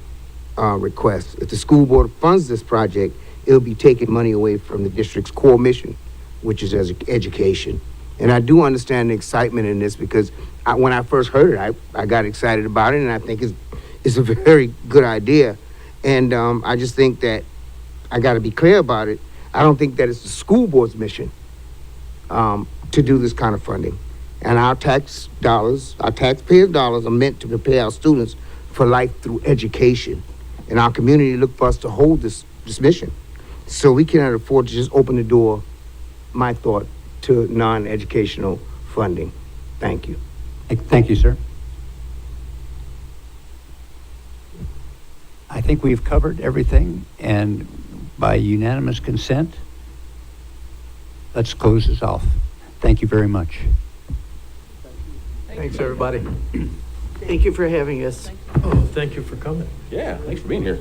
requests. If the school board funds this project, it'll be taking money away from the district's core mission, which is education. And I do understand the excitement in this, because when I first heard it, I got excited about it, and I think it's a very good idea. And I just think that I got to be clear about it. I don't think that it's the school board's mission to do this kind of funding. And our taxpayers' dollars are meant to prepare our students for life through education. And our community look for us to hold this mission. So we cannot afford to just open the door, my thought, to non-educational funding. Thank you. Thank you, sir. I think we've covered everything, and by unanimous consent, let's close this off. Thank you very much. Thanks, everybody. Thank you for having us. Oh, thank you for coming. Yeah, thanks for being here.